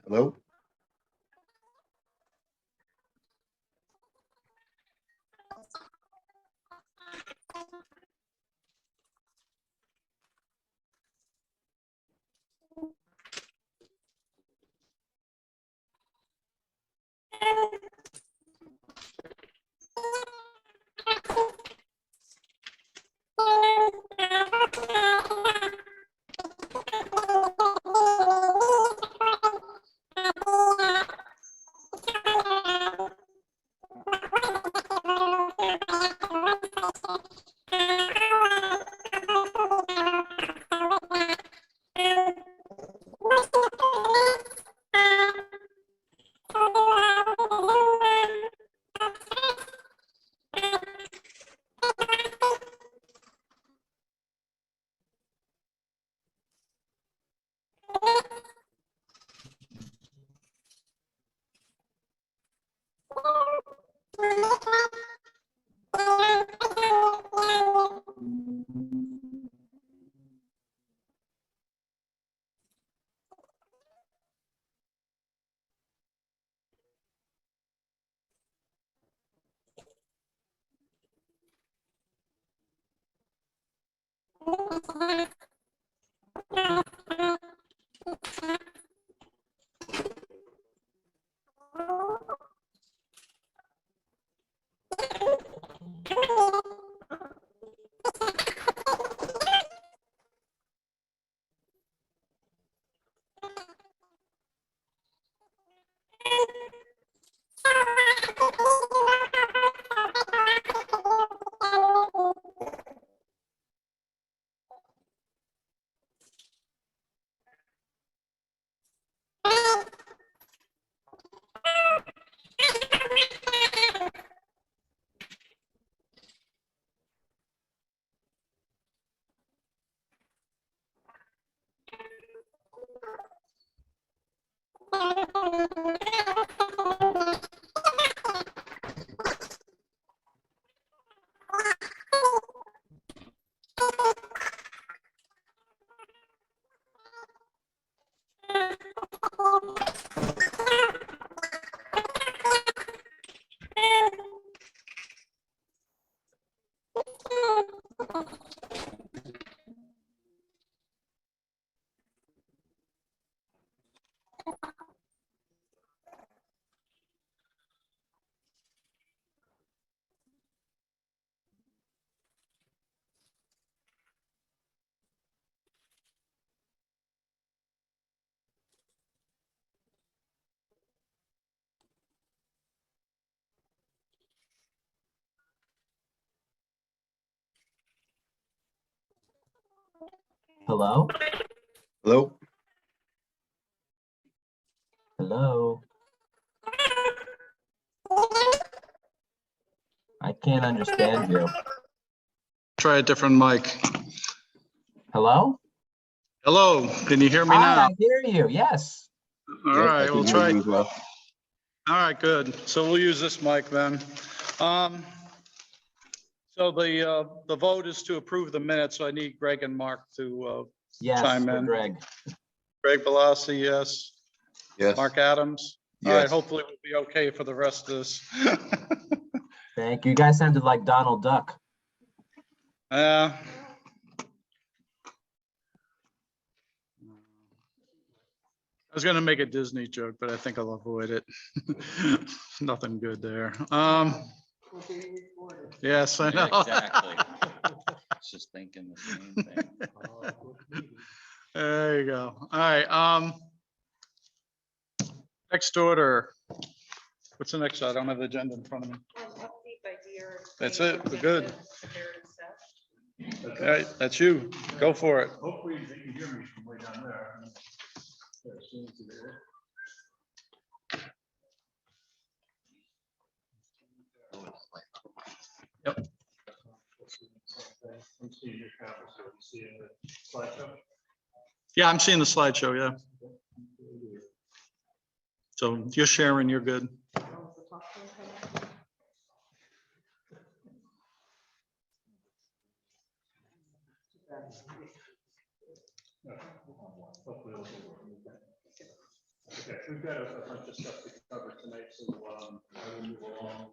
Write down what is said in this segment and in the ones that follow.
Hello? Hello? Hello? Hello? I can't understand you. Try a different mic. Hello? Hello, can you hear me Hi, now? I hear you. Yes. All Yes, I right, can we'll hear try. you as well. All right, good. So we'll use this mic then. So the vote is to approve the minutes. So I need Greg and Mark to Yes, chime for in. Greg. Greg Balassi, yes. Yes. Mark Adams. All right, Yes. hopefully we'll be okay for the rest of this. Thank you. You guys sounded like Donald Duck. I was gonna make a Disney joke, but I think I'll avoid it. Nothing good there. Yes, I know. Exactly. Just thinking the same thing. There you go. All right. Next order. What's the next? I don't have the agenda in front of me. That's it. We're good. All right, that's you. Go for it. Hopefully you can hear me from way down there. Yep. I'm seeing your comments, so I'm seeing the slideshow. Yeah, I'm seeing the slideshow. Yeah. So you're sharing, you're good. Hopefully it'll work. Okay, we've got a bunch of stuff to cover tonight, so I will move along.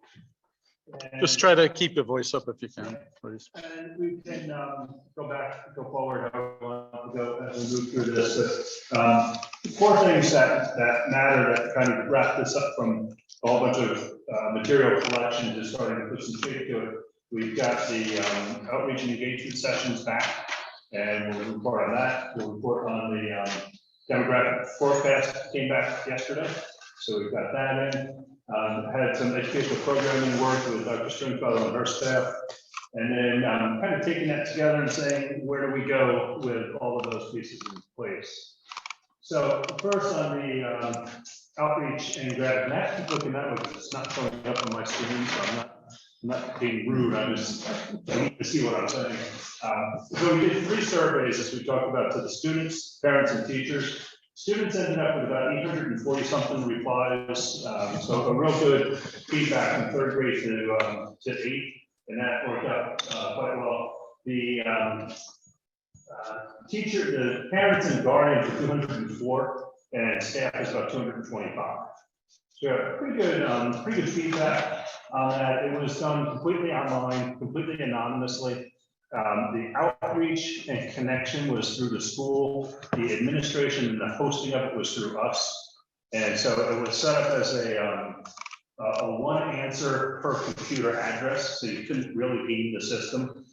Just try to keep your voice up if you can, please. And we can go forward, however we want to go as we move through this. But four things that matter that kind of wrap this up from a whole bunch of material collection, just starting to put some shape to it. We've got the outreach and engagement sessions back, and we'll report on that. We'll report on the demographic forecast came back yesterday, so we've got that in. Had some educational programming work with Dr. Stringfellow and her staff, and then kind of taking that together and saying, where do we go with all of those pieces in place? So first on the outreach and grad, and I keep looking that way because it's not showing up on my screen, so I'm not being rude. I need to see what I'm saying. So we did 3 surveys, as we talked about, to the students, parents, and teachers. Students ended up with about 840 something replies, so a real good feedback from third grade to eighth, and that worked out quite well. The the parents and guardians are 204, and staff is about 225. So yeah, pretty good feedback on that. It was done completely online, completely anonymously. The outreach and connection was through the school. The administration and the hosting of it was through us. And so it was set up as a one answer per computer address, so you couldn't really game the system.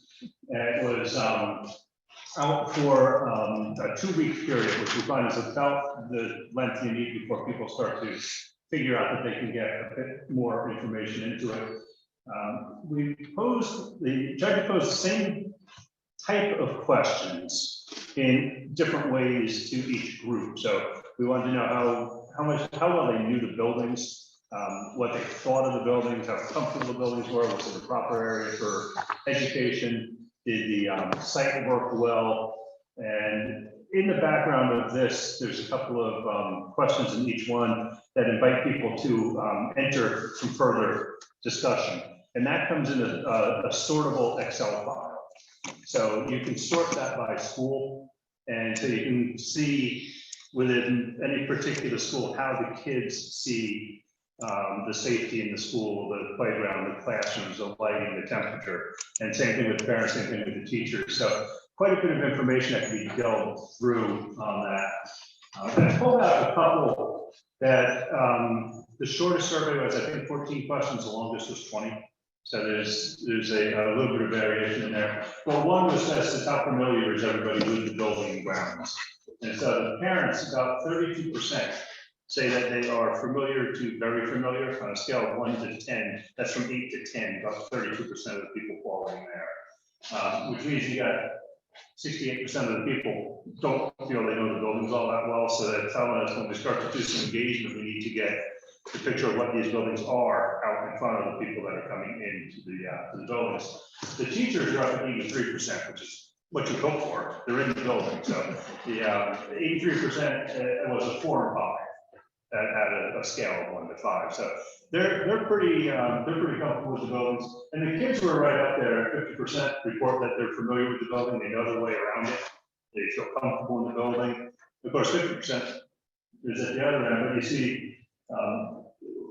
And it was out for a 2-week period, which we find is about the length you need before people start to figure out that they can get a bit more information into it. The judge posed the same type of questions in different ways to each group. So we wanted to know how well they knew the buildings, what they thought of the buildings, how comfortable the buildings were, was it the proper area for education, did the site work well, and in the background of this, there's a couple of questions in each one that invite people to enter some further discussion. And that comes in a sortable Excel file. So you can sort that by school. And so you can see within any particular school how the kids see the safety in the school, the playground, the classrooms, the lighting, the temperature, and same thing with parents, same thing with the teachers. So quite a bit of information that can be delved through on that. I pulled out a couple that the shortest survey was, I think, 14 questions, the longest was 20. So there's a little bit of variation in there. Well, one was just how familiar is everybody with the building and grounds. And so the parents, about 32%, say that they are familiar to very familiar on a scale of 1 to 10. That's from 8 to 10, about 32% of the people fall in there, which means you got 68% of the people don't feel they know the buildings all that well. So that's telling us when we start to do some engagement, we need to get the picture of what these buildings are out in front of the people that are coming into the buildings. The teachers are up at 83%, which is what you hope for. They're in the building. So the 83% was a 4 and 5 at a scale of 1 to 5. So they're pretty comfortable with the buildings. And the kids were right up there. 50% report that they're familiar with the building. They know their way around it. They feel comfortable in the building. Of course, 50% is at the other end, but you see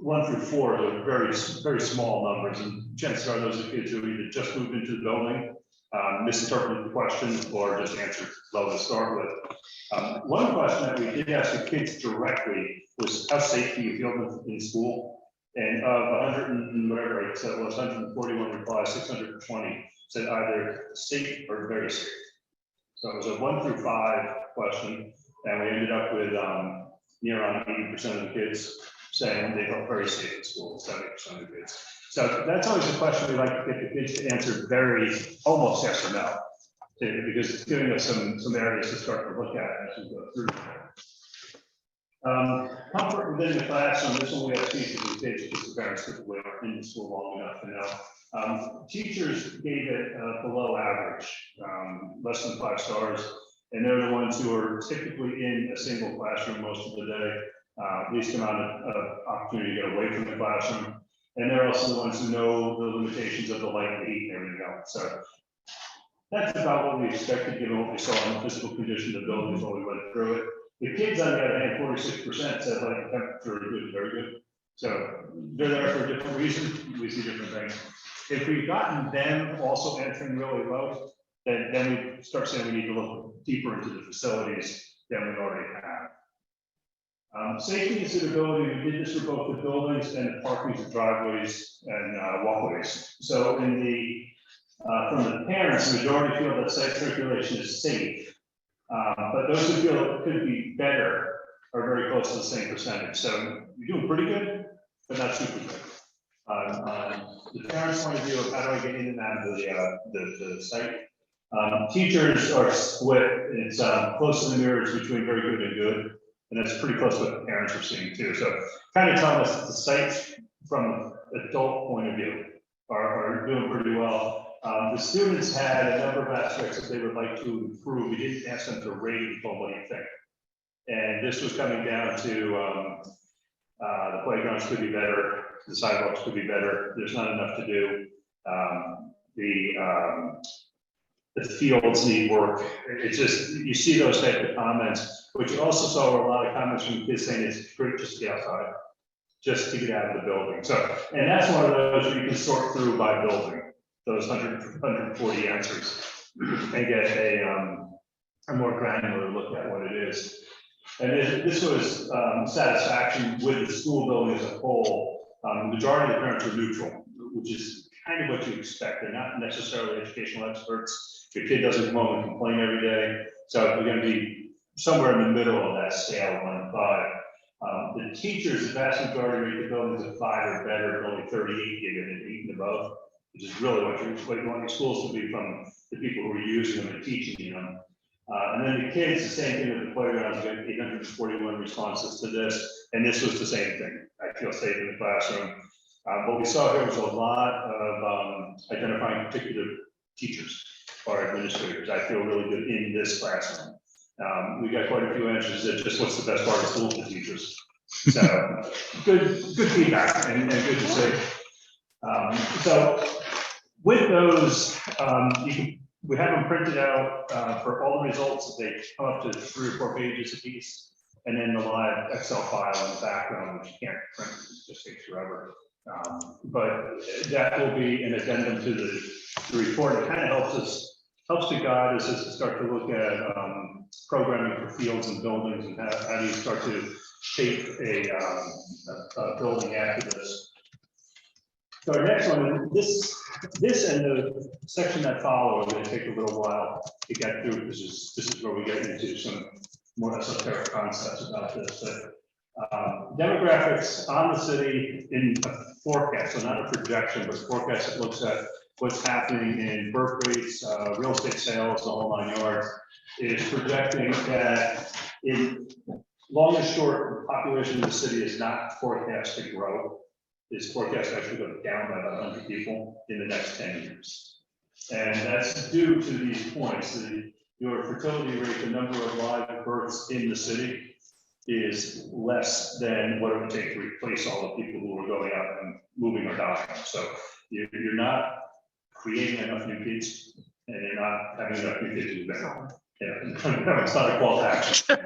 1 through 4 are very small numbers, and chances are those are kids who either just moved into the building, misinterpreted the question, or just answered low to start with. One question that we did ask the kids directly was, how safe do you feel in school? And of 100 and whatever it said, was 141 replies, 620 said either safe or very safe. So it was a 1 through 5 question, and we ended up with near on 80% of the kids saying they felt very safe at school, 70% of the kids. So that's always a question we like to get the kids to answer very, almost yes or no, because it's giving us some areas to start to look at as we go through. Comfort within the classroom. This one we have teachers and kids because the parents typically aren't in the school long enough to know. Teachers gave it below average, less than 5 stars. And they're the ones who are typically in a single classroom most of the day, least amount of opportunity to get away from the classroom. And they're also the ones who know the limitations of the light and heat and everything else. So that's about what we expected, given what we saw in the physical condition of the buildings while we went through it. The kids, on the other hand, 46% said light and temperature are good, very good. So they're there for a different reason. We see different things. If we've gotten them also answering really low, then we start saying we need to look deeper into the facilities than we already have. Safety and suitability, we did this for both the buildings and the parkings and driveways and walkways. So in the from the parents, the majority feel that site circulation is safe, but those who feel it could be better are very close to the same percentage. So you're doing pretty good, but not super good. The parents' point of view of how do I get in and out of the site. Teachers are split. It's close to the mirrors between very good and good. And that's pretty close to what the parents are seeing too. So kind of telling us that the sites from adult point of view are doing pretty well. The students had a number of aspects that they would like to improve. We didn't ask them to rate, but what do you think? And this was coming down to the playgrounds could be better, the sidewalks could be better, there's not enough to do. The fields need work. It's just, you see those type of comments, but you also saw a lot of comments from kids saying it's great just to get outside, just to get out of the building. So, and that's one of those where you can sort through by building, those 140 answers, and get a more granular look at what it is. And this was satisfaction with the school building as a whole. The majority of the parents were neutral, which is kind of what you expect. They're not necessarily educational experts. Your kid doesn't come home and complain every day. So we're going to be somewhere in the middle of that scale, 1 to 5. The teachers, the vast majority rate the buildings at 5 or better, only 38 give it an 8 and above, which is really what you want your schools to be from the people who are using them and teaching them. And then the kids, the same thing with the playgrounds, we got 841 responses to this, and this was the same thing. I feel safe in the classroom. What we saw here was a lot of identifying particular teachers or administrators. I feel really good in this classroom. We got quite a few answers that just what's the best part of school for teachers. So good feedback and good to see. So with those, we have them printed out for all the results. They come up to 3 or 4 pages a piece, and then the live Excel file in the background, which you can't print, it just takes forever. But that will be an addendum to the report. It kind of helps to guide us as to start to look at programming for fields and buildings, and how do you start to shape a building after this. So our next one, this and the section that follows, are going to take a little while to get through, because this is where we get into some more esoteric concepts about this. But demographics on the city in a forecast, so not a projection, but a forecast that looks at what's happening in birth rates, real estate sales, the whole 9 yards, is projecting that in long and short, the population of the city is not forecast to grow. Is forecast actually go down by about 100 people in the next 10 years. And that's due to these points. Your fertility rate, the number of live births in the city, is less than what it would take to replace all the people who are going out and moving or dying. So you're not creating enough new kids, and you're not having enough new kids to move back. Yeah, it's not a call to action.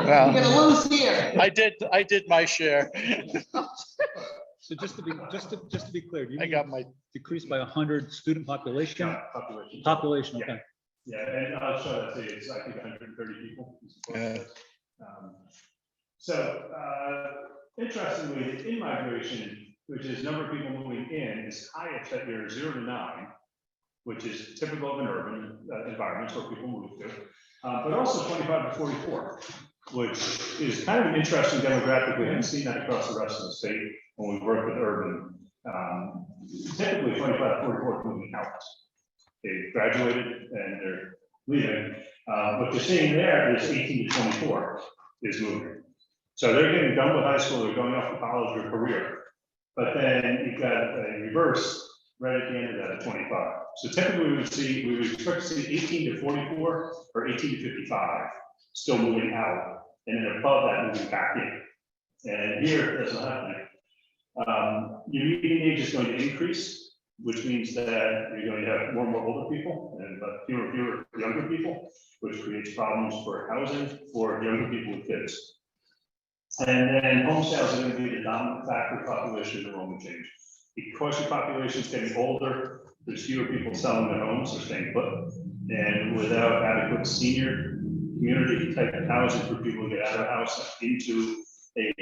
Well, You're gonna lose here. I did my share. So just to be clear, do you I mean got my, decrease by 100 student population? Population. Population, okay. Yeah, and I'll show that to you. It's, I think, 130 people. Yeah. Interestingly, the in-migration, which is number of people moving in, is highest at year 0 to 9, which is typical of an urban environment where people move to, but also 25 to 44, which is kind of an interesting demographic. We haven't seen that across the rest of the state when we work with urban. Typically 25 to 44 moving out. They graduated and they're leaving. What you're seeing there is 18 to 24 is moving. So they're getting done with high school, they're going off to college or career. But then you've got a reverse right at the end of that at 25. So typically we would expect to see 18 to 44 or 18 to 55 still moving out, and then above that moving back in. And here that's not happening. Your median age is going to increase, which means that you're going to have more and more older people and fewer and fewer younger people, which creates problems for housing for younger people with kids. And then home sales are going to be the dominant factor of population enrollment change. Because your population is getting older, there's fewer people selling their homes or staying put. And without adequate senior community type of housing for people to get out of the house into a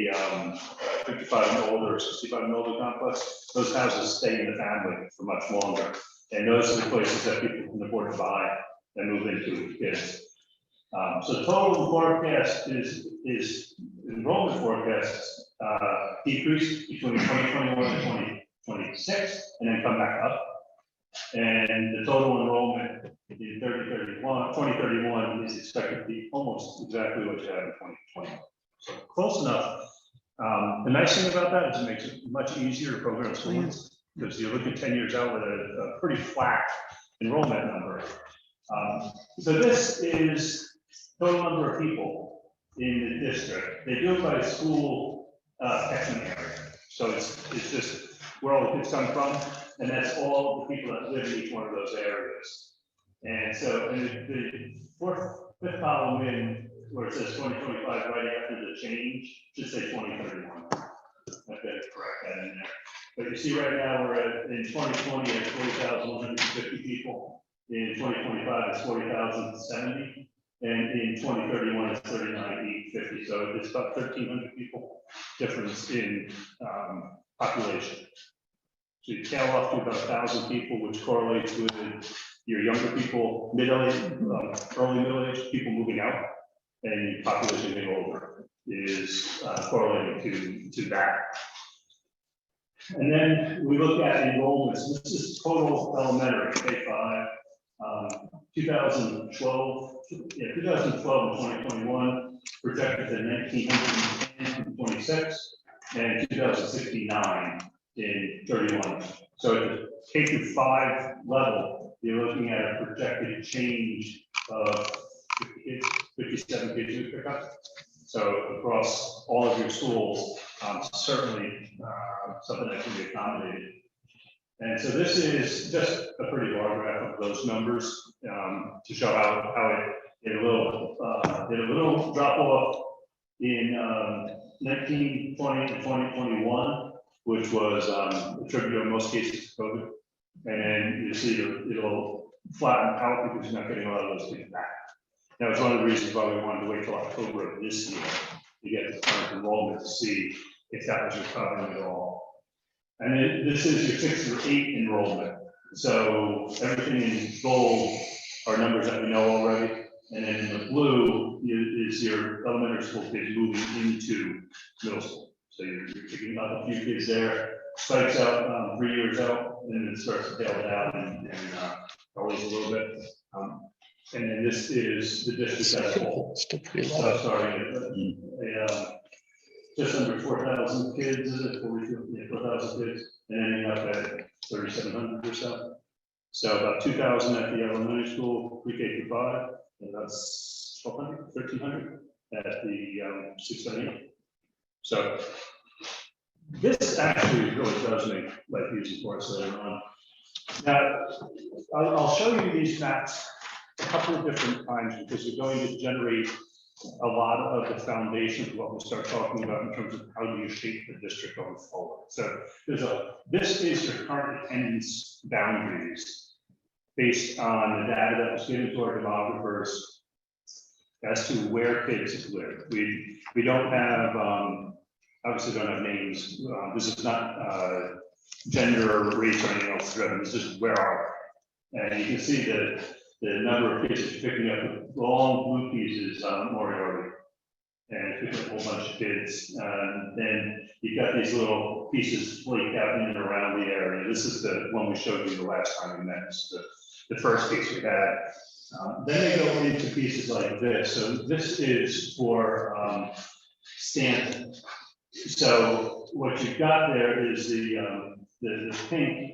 55 and older or 65 and older complex, those houses stay in the family for much longer. And those are the places that people can afford to buy and move into with kids. So total forecast is enrollment forecasts decrease between 2021 and 2026, and then come back up. And the total enrollment in 2031 is expected to be almost exactly what you had in 2020. So close enough. The nice thing about that is it makes it much easier to program schools, because you're looking 10 years out with a pretty flat enrollment number. So this is total number of people in the district. They do it by school catchment area. So it's just where all the kids come from, and that's all the people that live in each one of those areas. And so in the fifth column in where it says 2025, right after the change, should say 2031. I've got to correct that in there. But you see right now, we're at, in 2020 at 40,150 people. In 2025, it's 40,070. And in 2031, it's 39,850. So it's about 1,300 people difference in population. So you tail off to about 1,000 people, which correlates with your younger people, early middle-aged people moving out, and your population getting older is correlating to that. And then we look at enrollments. This is total elementary, K-5, 2012 and 2021 projected to 1,910 in 26, and 2069 in 31. So at the K through 5 level, you're looking at a projected change of 57 kids in pickup. So across all of your schools, certainly something that can be accommodated. And so this is just a pretty bar graph of those numbers to show how it did a little drop off in 1920 to 2021, which was attributed in most cases to COVID. And then you see it'll flatten out because you're not getting a lot of those kids back. That was one of the reasons why we wanted to wait till October of this year to get the current enrollment to see if that was recovering at all. And then this is your 6 through 8 enrollment. So everything in gold are numbers that we know already. And then in the blue is your elementary school kids moving into middle school. So you're picking up a few kids there, spikes out 3 years out, and then it starts to tail down and always a little bit. And then this is the district as a whole. Still pretty So low. sorry, just under 4,000 kids, is it 4,000 kids, and ending up at 3,700 or so. So about 2,000 at the elementary school, pre-K through 5, and that's 1,200, 1,300 at the 6, 7, 8. So this actually really does make life easy for us later on. Now, I'll show you these maps a couple of different times because we're going to generate a lot of the foundation of what we'll start talking about in terms of how do you shape the district going forward. So this is your current attendance boundaries based on the data that was given to our demographers as to where kids live. We don't have, obviously don't have names. This is not gender or race or anything else driven. This is where are they? And you can see that the number of kids that you're picking up with long blue pieces on Moriarty. And picking up a whole bunch of kids. Then you've got these little pieces flaked out in and around the area. This is the one we showed you the last time we met. This is the first piece we had. Then they go into pieces like this. So this is for Stanton. So what you've got there is the pink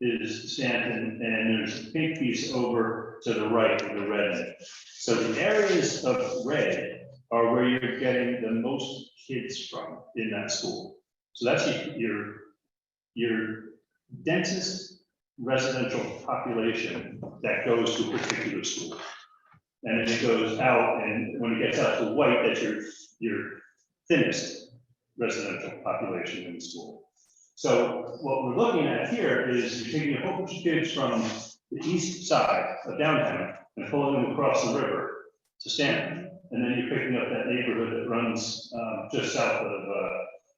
is Stanton, and there's a pink piece over to the right of the red. So the areas of red are where you're getting the most kids from in that school. So that's your densest residential population that goes to a particular school. And then it goes out, and when it gets out to white, that's your thinnest residential population in the school. So what we're looking at here is you're taking a whole bunch of kids from the east side of downtown and pulling them across the river to Stanton. And then you're picking up that neighborhood that runs just south of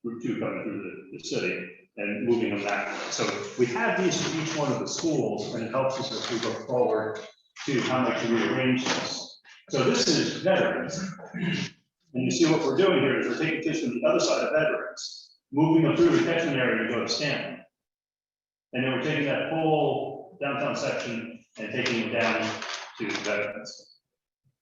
Route 2 coming through the city and moving them that way. So we have these for each one of the schools, and it helps us as we go forward to how much we rearrange this. So this is veterans. And you see what we're doing here is we're taking kids from the other side of veterans, moving them through the catchment area to go to Stanton. And then we're taking that whole downtown section and taking it down to veterans.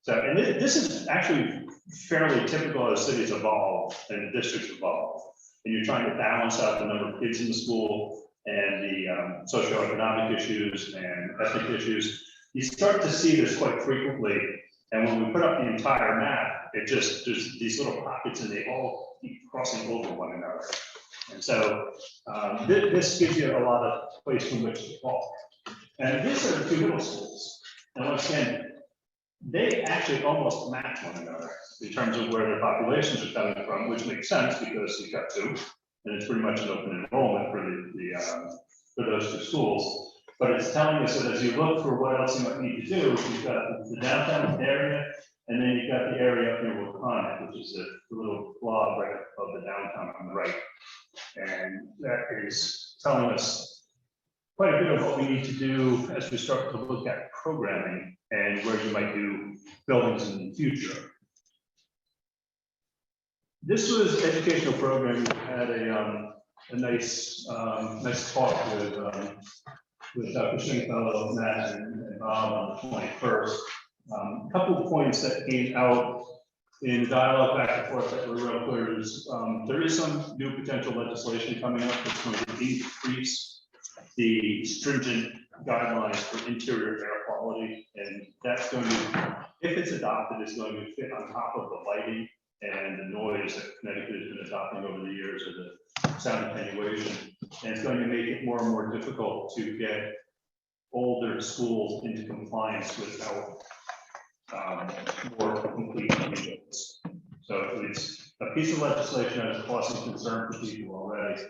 So, and this is actually fairly typical as cities evolve and the districts evolve. And you're trying to balance out the number of kids in the school and the socioeconomic issues and ethnic issues. You start to see this quite frequently And when we put up the entire map, it just, there's these little pockets and they all keep crossing over one another. And so this gives you a lot of place from which to talk. And these are the two middle schools. And once again, they actually almost match one another in terms of where their populations are coming from, which makes sense because you've got two, and it's pretty much an open enrollment for those two schools. But it's telling us that as you look for what else you might need to do, you've got the downtown area, and then you've got the area up near Wakonic, which is the little blob right above the downtown on the right. And that is telling us quite a bit of what we need to do as we start to look at programming and where you might do buildings in the future. This was educational programming. We had a nice talk with Dr. Stringfellow, Matt, and Bob on the 21st. A couple of points that came out in dialogue back and forth that were real clear is there is some new potential legislation coming up that's going to increase the stringent guidelines for interior air quality, and that's going to, if it's adopted, is going to fit on top of the lighting and the noise that Connecticut has been adopting over the years, or the sound attenuation. And it's going to make it more and more difficult to get older schools into compliance without more complete rebuilds. So it's a piece of legislation that is causing concern for people already.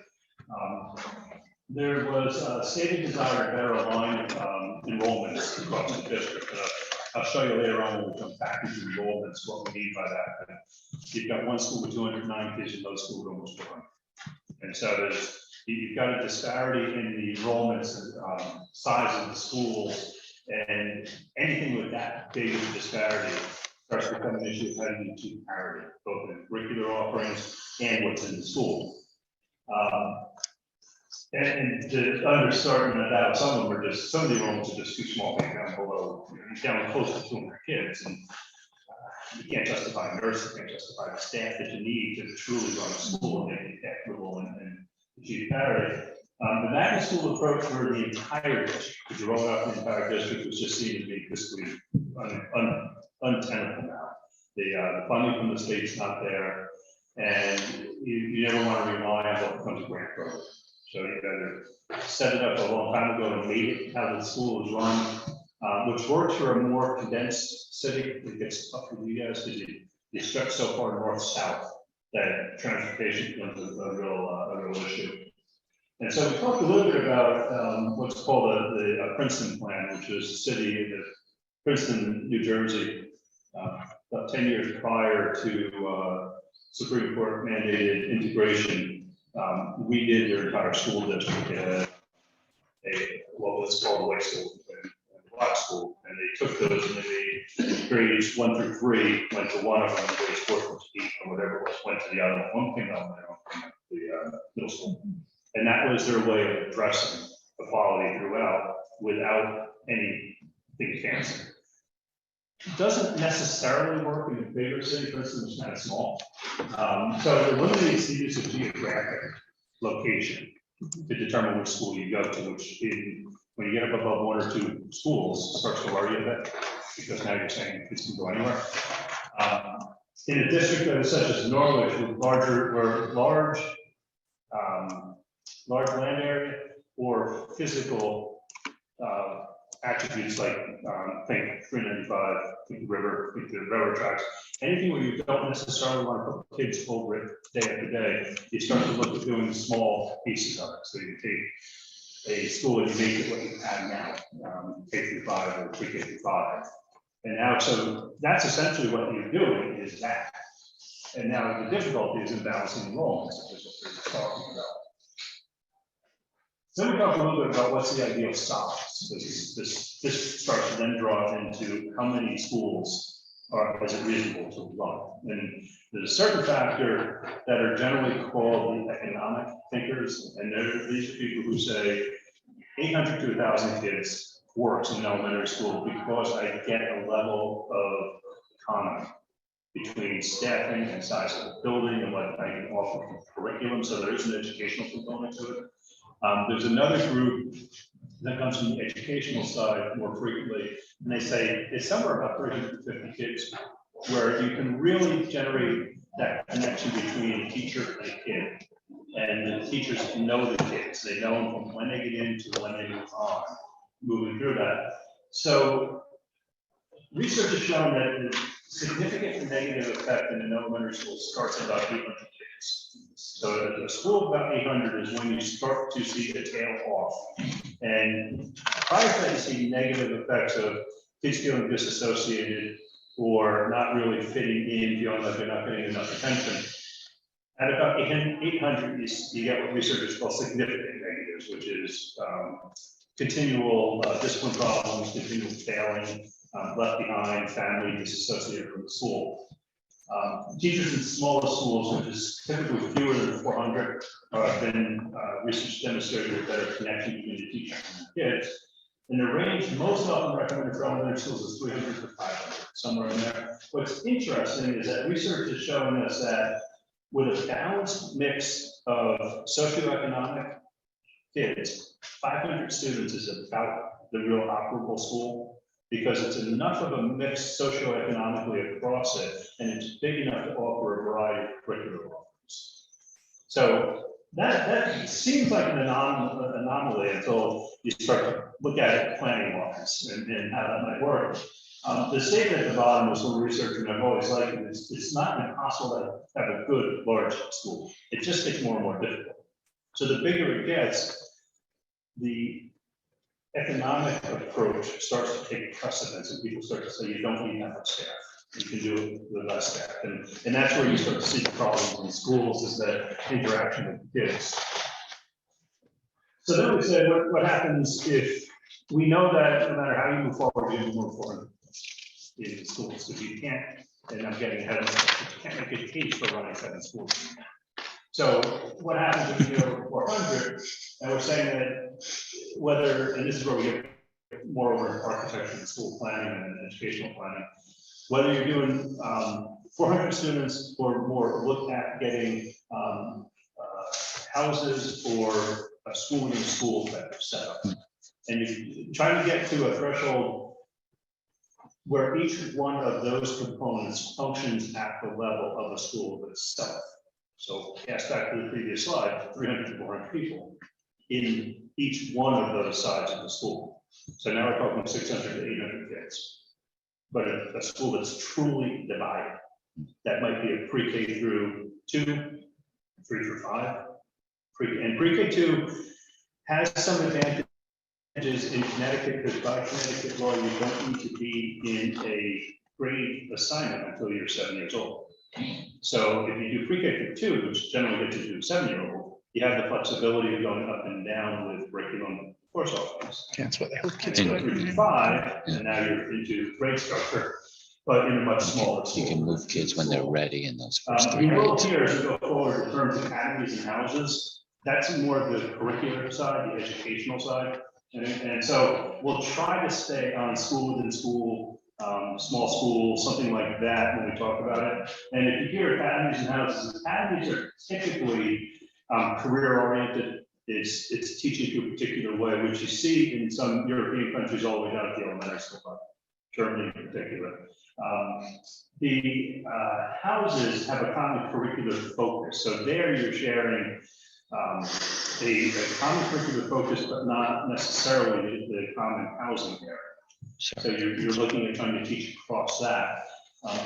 There was a stated desire to better align enrollments across the district. I'll show you later on when we come back to enrollments what we mean by that. You've got one school with 209 kids and another school with almost 400. And so you've got a disparity in the enrollments and size of the schools, and anything with that big of a disparity starts to become an issue of how do you keep parity, both in curricular offerings and what's in the school. And to understanding that some of them are just, some of the enrollments are just too small, down below, down close to 200 kids, and you can't justify nurses, you can't justify the staff that you need to truly run a school and make it equitable and achieve parity. The magnet school approach for the entire district, because you're rolling out the entire district, was just seen to be fiscally untenable now. The funding from the state's not there, and you never want to rely on what becomes a grant program. So you better set it up a long time ago and made it how the school is run, which works for a more condensed city. It gets tough for you guys because you stretch so far north-south that transportation becomes a real issue. And so we talked a little bit about what's called the Princeton Plan, which is a city in Princeton, New Jersey, about 10 years prior to Supreme Court mandated integration. We did their entire school district what was called a white school and black school, and they took those and they made grades 1 through 3 went to one of them, grades 4 through 8 or whatever it was went to the other one thing on the middle school, and that was their way of addressing equality throughout without anything fancy. It doesn't necessarily work in a bigger city. For instance, it's kind of small. So it eliminates the use of geographic location to determine which school you go to, which when you get up above 1 or 2 schools, starts to worry you a bit, because now you're saying kids can go anywhere. In a district that is such as Norwich, with large land area or physical attributes like think 395, think the river, think the railroad tracks, anything where you don't necessarily want to put kids over it day after day, you start to look at doing small pieces of it. So you take a school and you make it what you have now, K through 5 or pre-K through 5. And now, so that's essentially what you're doing is that. And now the difficulty is in balancing enrollments, which is what we're talking about. So we talk a little bit about what's the ideal size. This starts to then draw into how many schools is it reasonable to run. And there's a certain factor that are generally called the economic thinkers, and these are people who say 800 to 1,000 kids works in elementary school because I get a level of economy between staffing and size of the building and what I can offer from curriculum. So there is an educational component to it. There's another group that comes from the educational side more frequently, and they say it's somewhere about 350 kids, where you can really generate that connection between a teacher and a kid. And the teachers know the kids, they know them from when they get into when they move on, moving through that. So research has shown that the significant negative effect in an elementary school starts at about 800 kids. So a school of about 800 is when you start to see the tail off. And prior to that, you see negative effects of kids feeling disassociated or not really fitting in, feeling like they're not getting enough attention. At about 800, you get what researchers call significant negatives, which is continual discipline problems, continual failing, left behind, family disassociated from the school. Teachers in smaller schools, which is typically fewer than 400, have been research demonstrated a better connection between the teacher and the kids. And the range most often recommended for elementary schools is 300 to 500, somewhere in there. What's interesting is that research is showing us that with a balanced mix of socioeconomic kids, 500 students is about the real operable school, because it's enough of a mix socioeconomically across it, and it's big enough to offer a variety of curricular offerings. So that seems like an anomaly until you start to look at it planning wise and how that might work. The statement at the bottom was from research, and I've always liked it, it's not impossible to have a good large school. It just gets more and more difficult. So the bigger it gets, the economic approach starts to take precedence, and people start to say, you don't need that much staff. You can do it with less staff. And that's where you start to see the problems in schools, is that interaction with the kids. So then we say, what happens if we know that no matter how you move forward, you move forward in the schools, because you can't, and I'm getting ahead of myself, you can't make a case for running 7 schools. So what happens if you go over 400, and we're saying that whether, and this is where we get more over architecture and school planning and educational planning, whether you're doing 400 students or more, look at getting houses or a school in a school type of setup. And you're trying to get to a threshold where each one of those components functions at the level of the school itself. So cast back to the previous slide, 300 to 400 people in each one of those sides of the school. So now we're talking 600 to 800 kids. But a school that's truly divided, that might be a pre-K through 2, 3 through 5. And pre-K 2 has some advantages in Connecticut, because by Connecticut law, you don't need to be in a grade assignment until you're 7 years old. So if you do pre-K through 2, which generally gets you to a 7-year-old, you have the flexibility of going up and down with curriculum course offerings. That's what the Kids go 3 to 5, and now you're into grade structure, but in a much smaller school. You can move kids when they're ready in those first 3 The world grades. here, as we go forward in terms of academies and houses, that's more of the curricular side, the educational side. And so we'll try to stay on school within school, small school, something like that when we talk about it. And if you hear academies and houses, academies are typically career oriented. It's teaching to a particular way, which you see in some European countries all the way down at the elementary school level, Germany in particular. The houses have a common curricular focus. So there you're sharing a common curricular focus, but not necessarily the common housing area. So you're looking at trying to teach across that.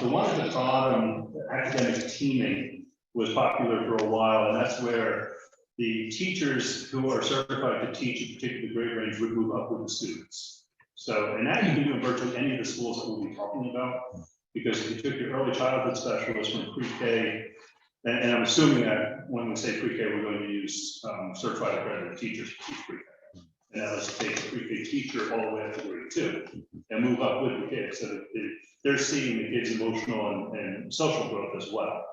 The one at the bottom, academic teaming, was popular for a while, and that's where the teachers who are certified to teach a particular grade range would move up with the students. So, and that you can do in virtually any of the schools that we'll be talking about, because if you took your early childhood specialist from pre-K, and I'm assuming that when we say pre-K, we're going to use certified accredited teachers to teach pre-K. And that was take a pre-K teacher all the way up to grade 2 and move up with the kids. So that they're seeing the kids' emotional and social growth as well,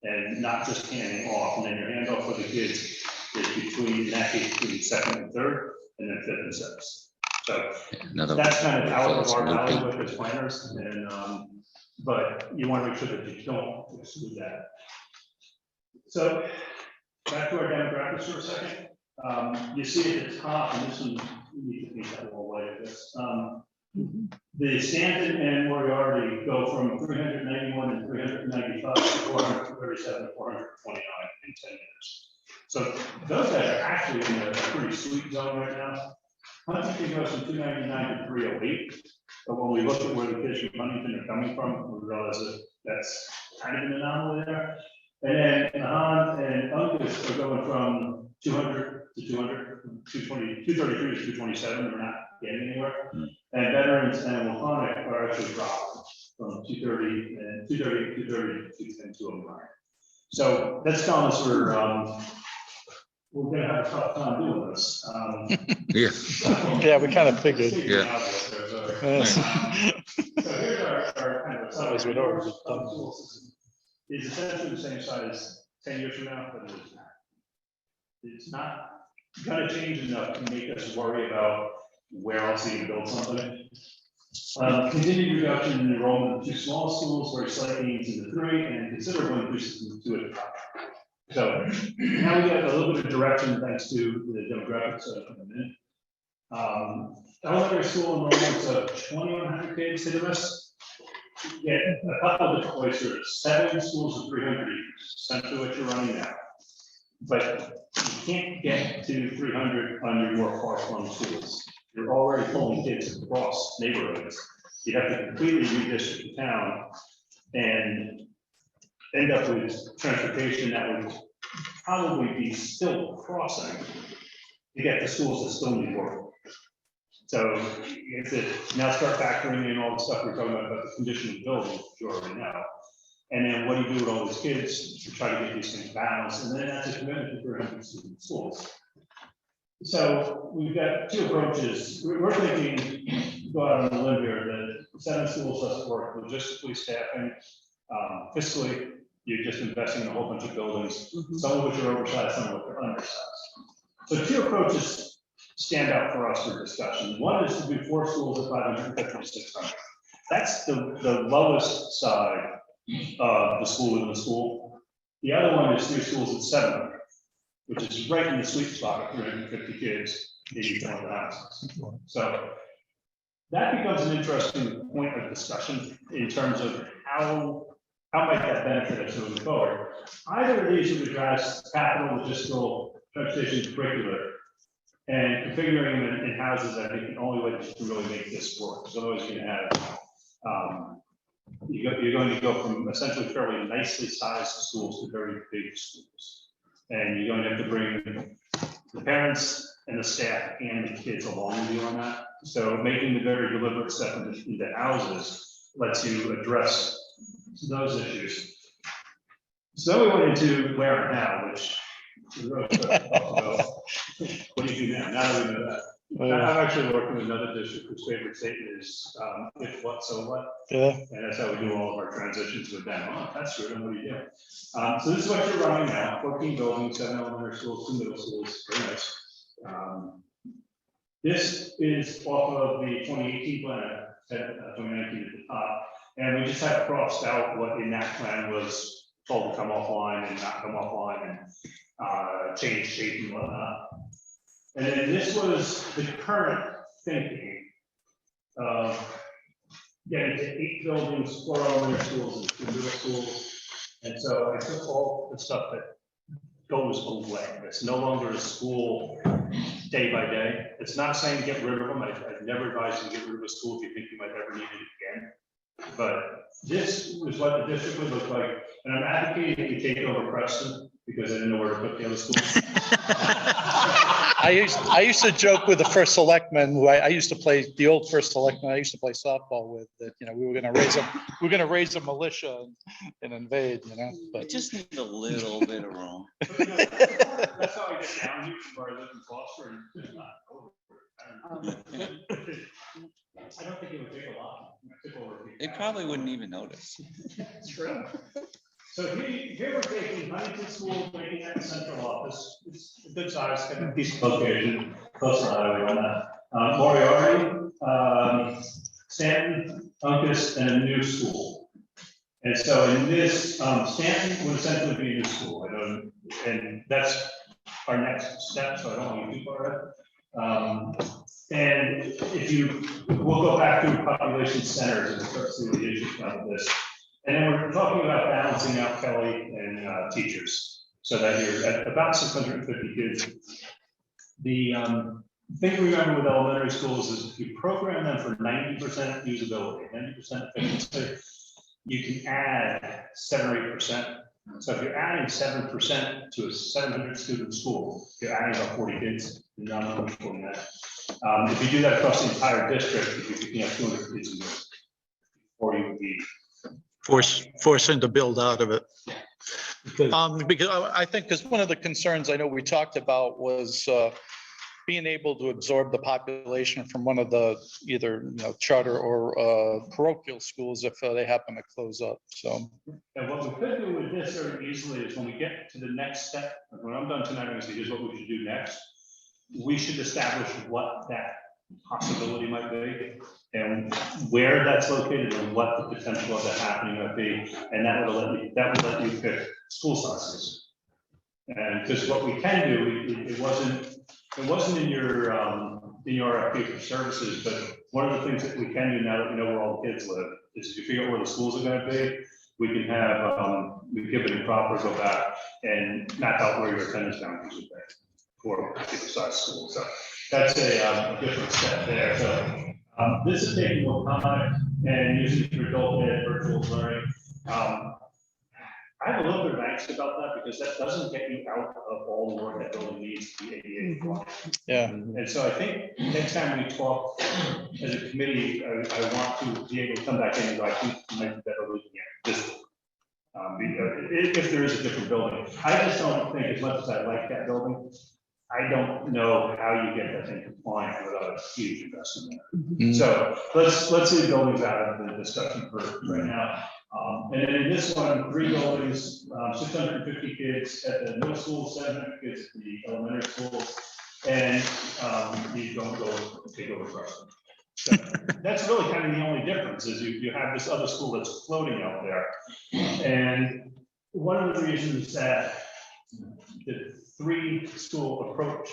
and not just handing off. And then your handoff for the kids is between, in that case, between 2nd and 3rd, and then 5th and 6th. So that's kind of out of our alley with as planners, and but you want to make sure that you don't exclude that. So back to our demographics for a second. You see at the top, and this one, you need to think that little way of this. The Stanton and Moriarty go from 391 and 395 to 437 to 429 in 10 years. So those guys are actually in a pretty sweet zone right now. Huntington goes from 299 to 308. But when we look at where the kids from Huntington are coming from, we realize that that's kind of an anomaly there. And then Han and Uncas are going from 200 to 200, 220, 233 to 227. We're not getting anywhere. And veterans and Wahonic are actually dropping from 230 and 230, 230 to 210 to 209. So that's telling us we're going to have a tough time doing this. Yeah. Yeah, we kind of figured. Yeah. So here's our kind of Otherwise we'd already be done. school system. Is essentially the same size 10 years from now, but it's not. It's not gonna change enough to make us worry about where else you can build something. Continued reduction in enrollment in 2 small schools, very slight gains in the 3, and considerable increases in the 2 at the top. So now we get a little bit of direction thanks to the demographics that are coming in. Elementary school enrollments of 2,100 kids hit us. Get a couple of different ways here. 7 schools of 300, essentially what you're running now. But you can't get to 300 on your more far-flung schools. You're already pulling kids across neighborhoods. You have to completely redistrict the town and end up with transportation that would probably be still crossing to get to schools that still need work. So you have to now start factoring in all the stuff we're talking about the condition of buildings, which you already know. And then what do you do with all these kids to try to get these things balanced? And then that's a commitment to 300 student schools. So we've got 2 approaches. We're thinking, go out on a limb here, that 7 schools doesn't work, logistically, staffing, fiscally, you're just investing in a whole bunch of buildings, some of which are oversized, some of which are undersized. So 2 approaches stand out for us for discussion. One is to do 4 schools at 550 to 600. That's the lowest side of the school within the school. The other one is 3 schools at 700, which is right in the sweet spot of 350 kids, 80,000 houses. So that becomes an interesting point of discussion in terms of how might that benefit us moving forward. Either of these would address capital, logistical, transportation, curricular, and configuring them in houses. I think the only way to really make this work, because otherwise you're going to have you're going to go from essentially fairly nicely sized schools to very big schools, and you're going to have to bring the parents and the staff and the kids along with you on that. So making the very deliberate step into houses lets you address those issues. So then we went into where and how, which we really started to talk about. What do you do now? Now that we know that. I'm actually working with another district whose favorite statement is if what, so what? Yeah. And that's how we do all of our transitions with them. Oh, that's true. And what do you do? So this is what you're running now: 14 buildings, 7 elementary schools, 2 middle schools. Very nice. This is off of the 2018 plan, 2019 at the top, and we just have crossed out what in that plan was told to come offline and not come offline and change shape and whatnot. And then this was the current thinking of getting to 8 buildings, 4 elementary schools and 2 middle schools. And so I took all the stuff that goes away. It's no longer a school day by day. It's not saying get rid of them. I've never advised you to get rid of a school if you think you might ever need it again. But this was what the district would look like. And I'm advocating that you take over Preston because I didn't know where to put the other schools. I used to joke with the first selectman who I used to play, the old first selectman I used to play softball with, that, you know, we were going to raise a militia and invade, you know, I but just need a little bit of room. That's how I get down here from where I live in Foster and it's not over. I don't think it would take a lot. They probably wouldn't even notice. It's true. So here we're taking Huntington School, making that the central office. It's a good size, kind of decent location, close to the highway on that. Moriarty, Stanton, Uncas, and a new school. And so in this, Stanton would essentially be a new school. And that's our next step, so I don't want to get too far ahead. And we'll go back to population centers and start seeing the issues come with this. And then we're talking about balancing out Kelly and teachers, so that you're at about 650 kids. The thing to remember with elementary schools is if you program them for 90% usability, 90% efficiency, you can add 7 or 8%. So if you're adding 7% to a 700 student school, you're adding about 40 kids, not much more than that. If you do that across the entire district, you're picking up 200 kids a year, or you would be forcing to build out of it. Because I think, because one of the concerns I know we talked about was being able to absorb the population from one of the either charter or parochial schools if they happen to close up. So, and what we could do with this very easily is when we get to the next step, when I'm done tonight, I'm going to say, here's what we should do next. We should establish what that possibility might be and where that's located and what the potential of that happening might be. And that would let you pick school sizes. And because what we can do, it wasn't in your RFP for services, but one of the things that we can do now that we know where all the kids live is if you figure out where the schools are going to be, we can have we give it a proper go back and map out where your attendance boundaries would be for a particular size school. So that's a different step there. So this is taking more time and using it for adult ed, virtual learning. I have a little bit of angst about that because that doesn't get you out of all the work that building needs to be ADA compliant. yeah. And so I think next time we talk as a committee, I want to be able to come back in and go, I think we might be better looking at this. If there is a different building, I just don't think, as much as I like that building, I don't know how you get that thing compliant without a huge investment in it. So let's see the buildings out of the discussion for right now. And then in this one, 3 buildings, 650 kids at the middle school, 700 kids at the elementary schools, and you don't go take over Preston. So that's really kind of the only difference is you have this other school that's floating out there. And one of the reasons that the 3-school approach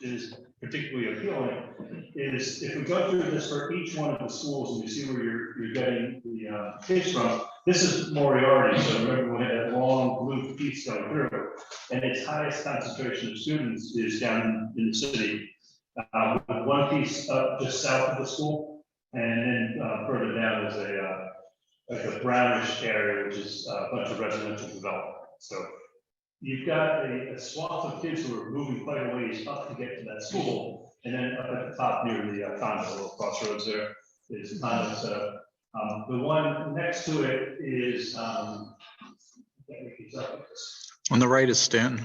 is particularly appealing is if we go through this for each one of the schools and you see where you're getting the kids from, this is Moriarty. So remember we had that long blue piece going through, and its highest concentration of students is down in the city. With one piece up just south of the school, and then further down is like a brownish area, which is a bunch of residential development. So you've got a swath of kids who are moving quite a ways up to get to that school, and then up at the top near the condo, little crossroads there is condo setup. The one next to it is on the right is Stanton.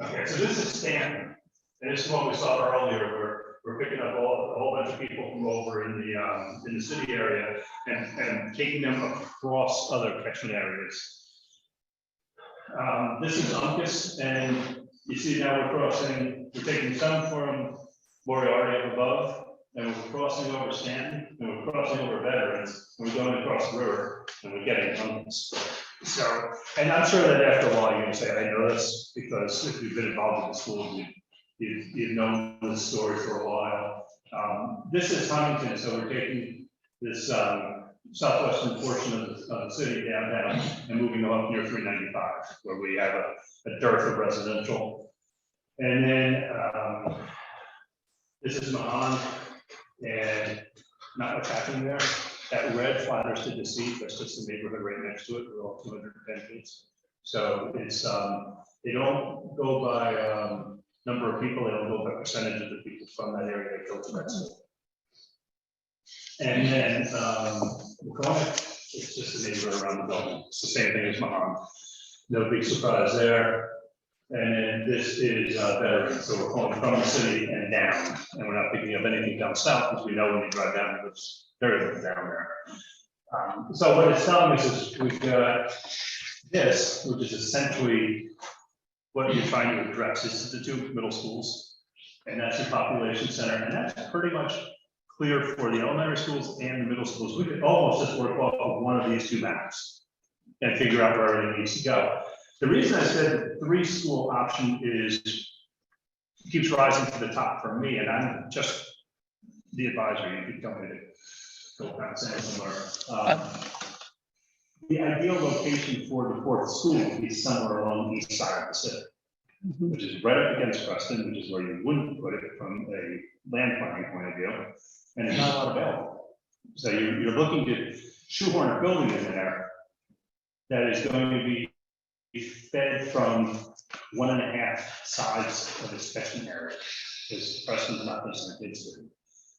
Okay, so this is Stanton, and this is what we saw earlier. We're picking up a whole bunch of people from over in the city area and taking them across other catchment areas. This is Uncas, and you see now we're taking some from Moriarty up above, and we're crossing over Stanton, and we're crossing over Veterans, and we're going across the river, and we're getting Uncas. So, and I'm sure that after a while you're gonna say, I know this, because if you've been involved in the school, you've known this story for a while. This is Huntington, so we're taking this southwestern portion of the city downtown and moving them up near 395, where we have a dearth of residential. And then this is Mahan, and not much happening there. That red flatters to deceit, that's just the neighborhood right next to it. We're all 210 kids. So it's they don't go by number of people, they don't go by percentage of the people from that area that go to that school. And then it's just a neighborhood around the building. It's the same thing as Mahan. No big surprise there. And then this is Veterans. So we're calling from the city and down. And we're not picking up anything down south because we know when you drive down, there's very little down there. So what it's telling us is we've got this, which is essentially what you're trying to address. This is the 2 middle schools, and that's your population center. And that's pretty much clear for the elementary schools and the middle schools. We could almost just work off of one of these 2 maps and figure out where everything needs to go. The reason I said the 3-school option keeps rising to the top for me, and I'm just the advisor, you could tell me to go back somewhere. The ideal location for the 4th school would be somewhere along the east side of the city, which is right up against Preston, which is where you wouldn't put it from a land planning point of view, and there's not a lot available. So you're looking to shoehorn a building in there that is going to be fed from 1.5 sides of its catchment area, because Preston's not listening to kids.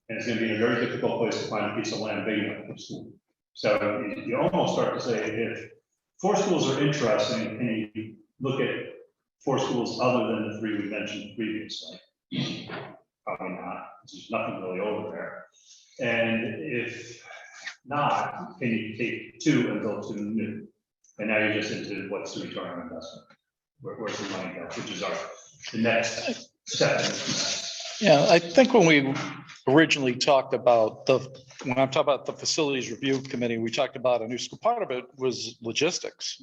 And it's going to be a very difficult place to find a piece of land big enough for school. So you almost start to say, if 4 schools are interesting, and you look at 4 schools other than the 3 we mentioned previously, probably not, there's nothing really over there. And if not, can you take 2 and build 2 new? And now you're just into what's the return on investment? Where's the money go, which is the next step. Yeah, I think when we originally talked about when I'm talking about the facilities review committee, we talked about a new school. Part of it was logistics,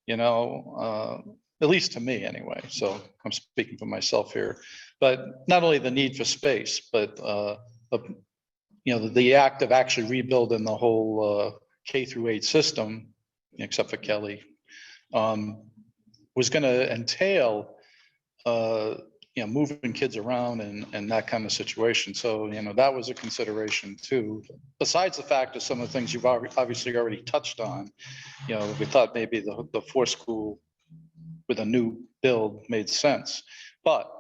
you know, at least to me anyway. So I'm speaking for myself here, but not only the need for space, but you know, the act of actually rebuilding the whole K-8 system, except for Kelly, was going to entail you know, moving kids around and that kind of situation. So, you know, that was a consideration too. Besides the fact of some of the things you've obviously already touched on, you know, we thought maybe the 4 school with a new build made sense. But,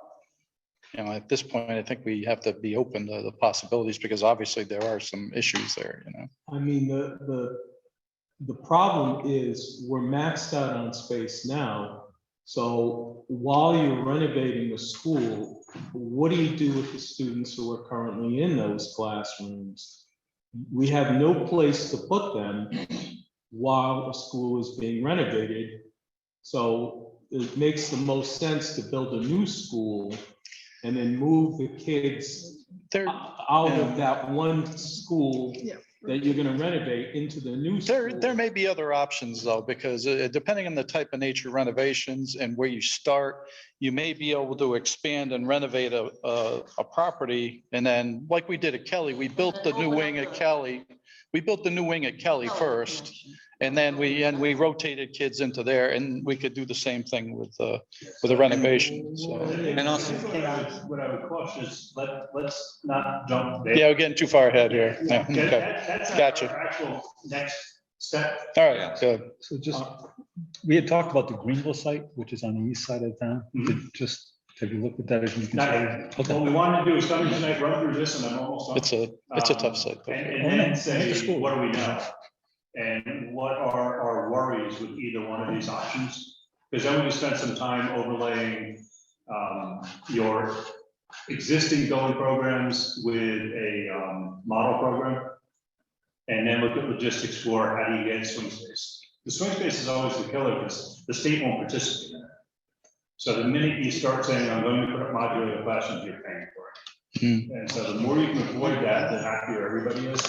you know, at this point, I think we have to be open to the possibilities, because obviously there are some issues there, you know. I mean, the problem is we're maxed out on space now. So while you're renovating the school, what do you do with the students who are currently in those classrooms? We have no place to put them while the school is being renovated. So it makes the most sense to build a new school and then move the kids out of that one school that you're going to renovate into the new school. There may be other options though, because depending on the type of nature renovations and where you start, you may be able to expand and renovate a property. And then like we did at Kelly, we built the new wing at Kelly. We built the new wing at Kelly first, and then we rotated kids into there, and we could do the same thing with the renovation. So. And also, what I would caution is let's not jump there. Yeah, we're getting too far ahead here. Yeah, okay. That's Gotcha. our actual next step. All right, good. So just, we had talked about the Greenville site, which is on the east side of town. Just have you looked at that as you Not can? yet. What we wanted to do is come in tonight, run through this, and I'm almost done. It's a tough site. And then say, what do we know? And what are our worries with either one of these options? Because then we can spend some time overlaying your existing building programs with a model program. And then look at logistics for how do you get swing space. The swing space is always the killer because the state won't participate in it. So the minute you start saying, I'm going to put up modular classrooms, you're paying for it. And so the more you can avoid that, the happier everybody is.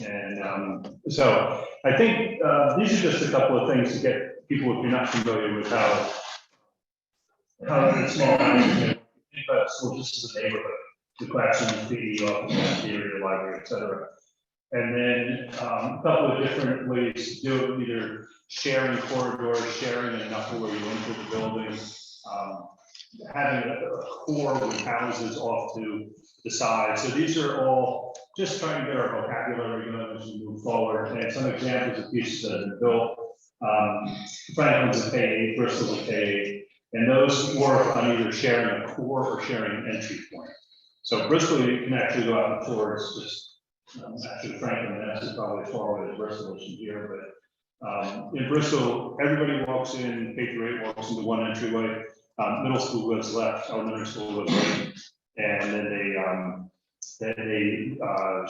And so I think these are just a couple of things to get people, if you're not familiar with how it's small towns, think about school just as a neighborhood, the classroom, PE office, cafeteria, library, et cetera. And then a couple of different ways to do it, either sharing corridors, sharing enough where you enter the building, having a core with houses off to the side. So these are all just trying to get our vocabulary going as we move forward. And some examples of pieces that have been built. Franklin's a K8, Bristol's a K8, and those work on either sharing a core or sharing an entry point. So Bristol, you can actually go out towards just, actually Franklin, that's probably as far away as Bristol is from here, but in Bristol, everybody walks in, K-8 walks into one entryway. Middle school goes left, elementary school goes right, and then they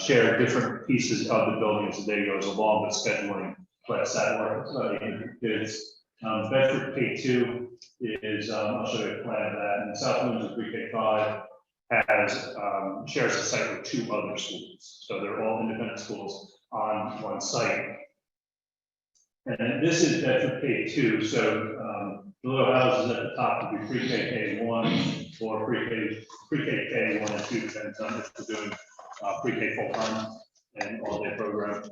share different pieces of the building as the day goes along with scheduling. But that work kids. Bedford K2 is I'll show you a plan of that, and South Windsor Pre-K5 has shares a site with 2 other schools, so they're all independent schools on one site. And this is, that's for K2, so the little houses at the top would be pre-K K1 or pre-K K1 and 2, depends on if we're doing pre-K full-time and all-day program.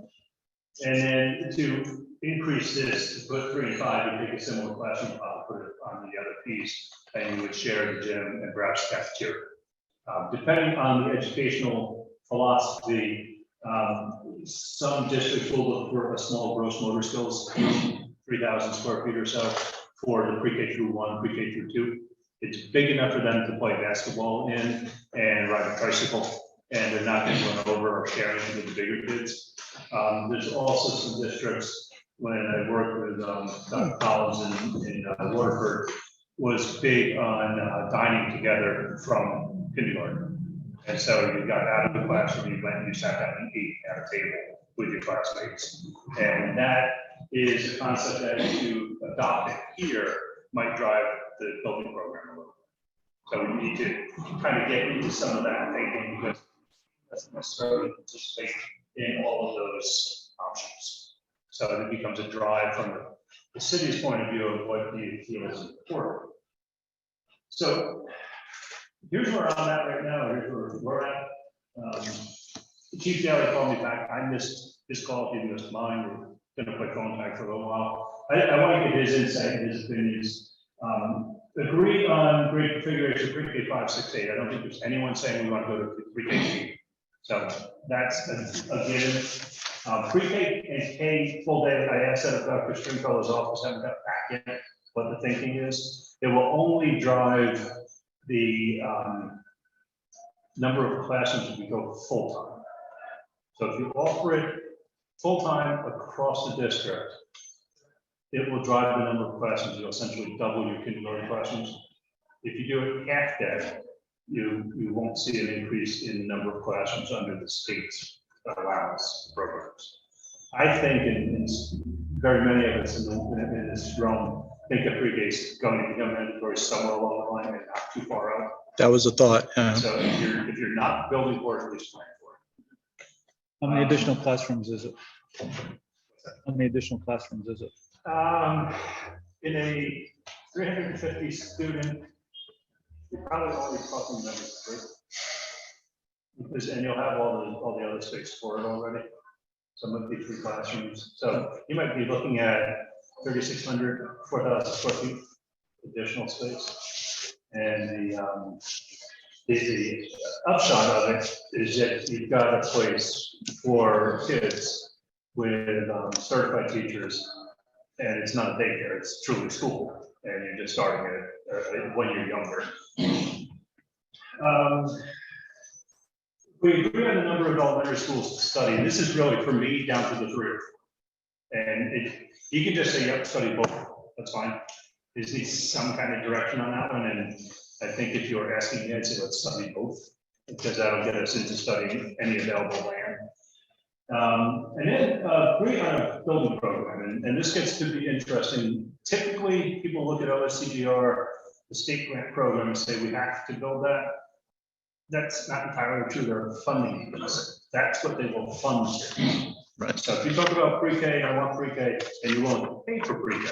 And then to increase this, to put 3 and 5, you take a similar classroom model, put it on the other piece, and you would share the gym and perhaps cafeteria. Depending on the educational philosophy, some districts will look for a small gross motor skills, 3,000 square feet or so for the pre-K through 1, pre-K through 2. It's big enough for them to play basketball in and ride a tricycle, and they're not going to run over or sharing with the bigger kids. There's also some districts, when I worked with Dr. Collins in Waterford, was big on dining together from kindergarten. And so you got out of the classroom, you went and you sat down and ate at a table with your classmates. And that is a concept that if you adopt it here, might drive the building program a little bit. So we need to kind of get into some of that thinking, because it doesn't necessarily participate in all of those options. So it becomes a drive from the city's point of view of what do you feel is important. So here's where I'm at right now. Here's where we're at. Chief Daly called me back. I missed his call. He missed mine. We're going to play phone tag for a little while. I want to get his insight, his opinions. Agree on grade configuration pre-K 5, 6, 8. I don't think there's anyone saying we want to go to pre-K. So that's a given. Pre-K and K full day. I asked that of Dr. Stringfellow's office. Haven't got back yet what the thinking is. It will only drive the number of classrooms if we go full-time. So if you offer it full-time across the district, it will drive the number of classrooms. You'll essentially double your kindergarten classrooms. If you do it half day, you won't see an increase in the number of classrooms under the state's allowance programs. I think, and very many of us in this realm think that pre-K is going to become mandatory somewhere along the line and not too far out. That was a thought. So if you're not building for it, at least plan for it. How many additional classrooms is it? How many additional classrooms is it? In a 350 student, you're probably only talking about 3. Because, and you'll have all the other space for it already. Some of the 3 classrooms. So you might be looking at 3,600, 4,000 square feet additional space. And the upshot of it is that you've got a place for kids with certified teachers, and it's not a daycare, it's truly school, and you're just starting it 1 year younger. We agree on the number of elementary schools to study. This is really, for me, down to the 3 or 4. And you can just say, yep, study both, that's fine. There needs some kind of direction on that one, and I think if you were asking me, I'd say let's study both, because that'll get us into studying any available land. And then agree on a building program, and this gets to be interesting. Typically, people look at OSCGR, the state grant program, and say we have to build that. That's not entirely true. They're funding this. That's what they will fund. Right. So if you talk about pre-K, I want pre-K, and you want to pay for pre-K,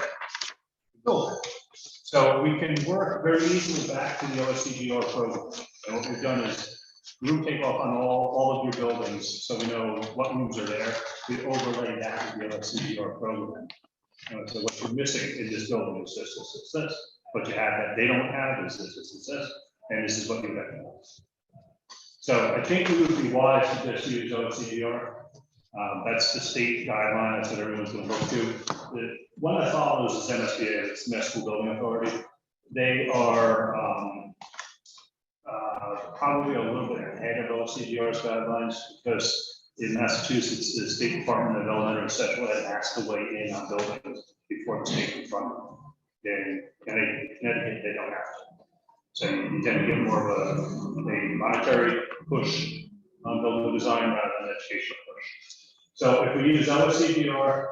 build it. So we can work very easily back to the OSCGR program. And what we've done is room takeoff on all of your buildings, so we know what rooms are there. We overlay that with the OSCGR program. So what you're missing in this building is this. What you have that they don't have is this, and this is what you recognize. So I think it would be wise to just use OSCGR. That's the state guideline. That's what everyone's going to look to. The one that follows is MSBA, it's Mass School Building Authority. They are probably a little bit ahead of OSCGR's guidelines, because in Massachusetts, the State Department of Elementary and Special Ed has to weigh in on buildings before the state can fund them. In Connecticut, they don't have to. So you tend to get more of a monetary push on building design rather than an educational push. So if we use OSCGR,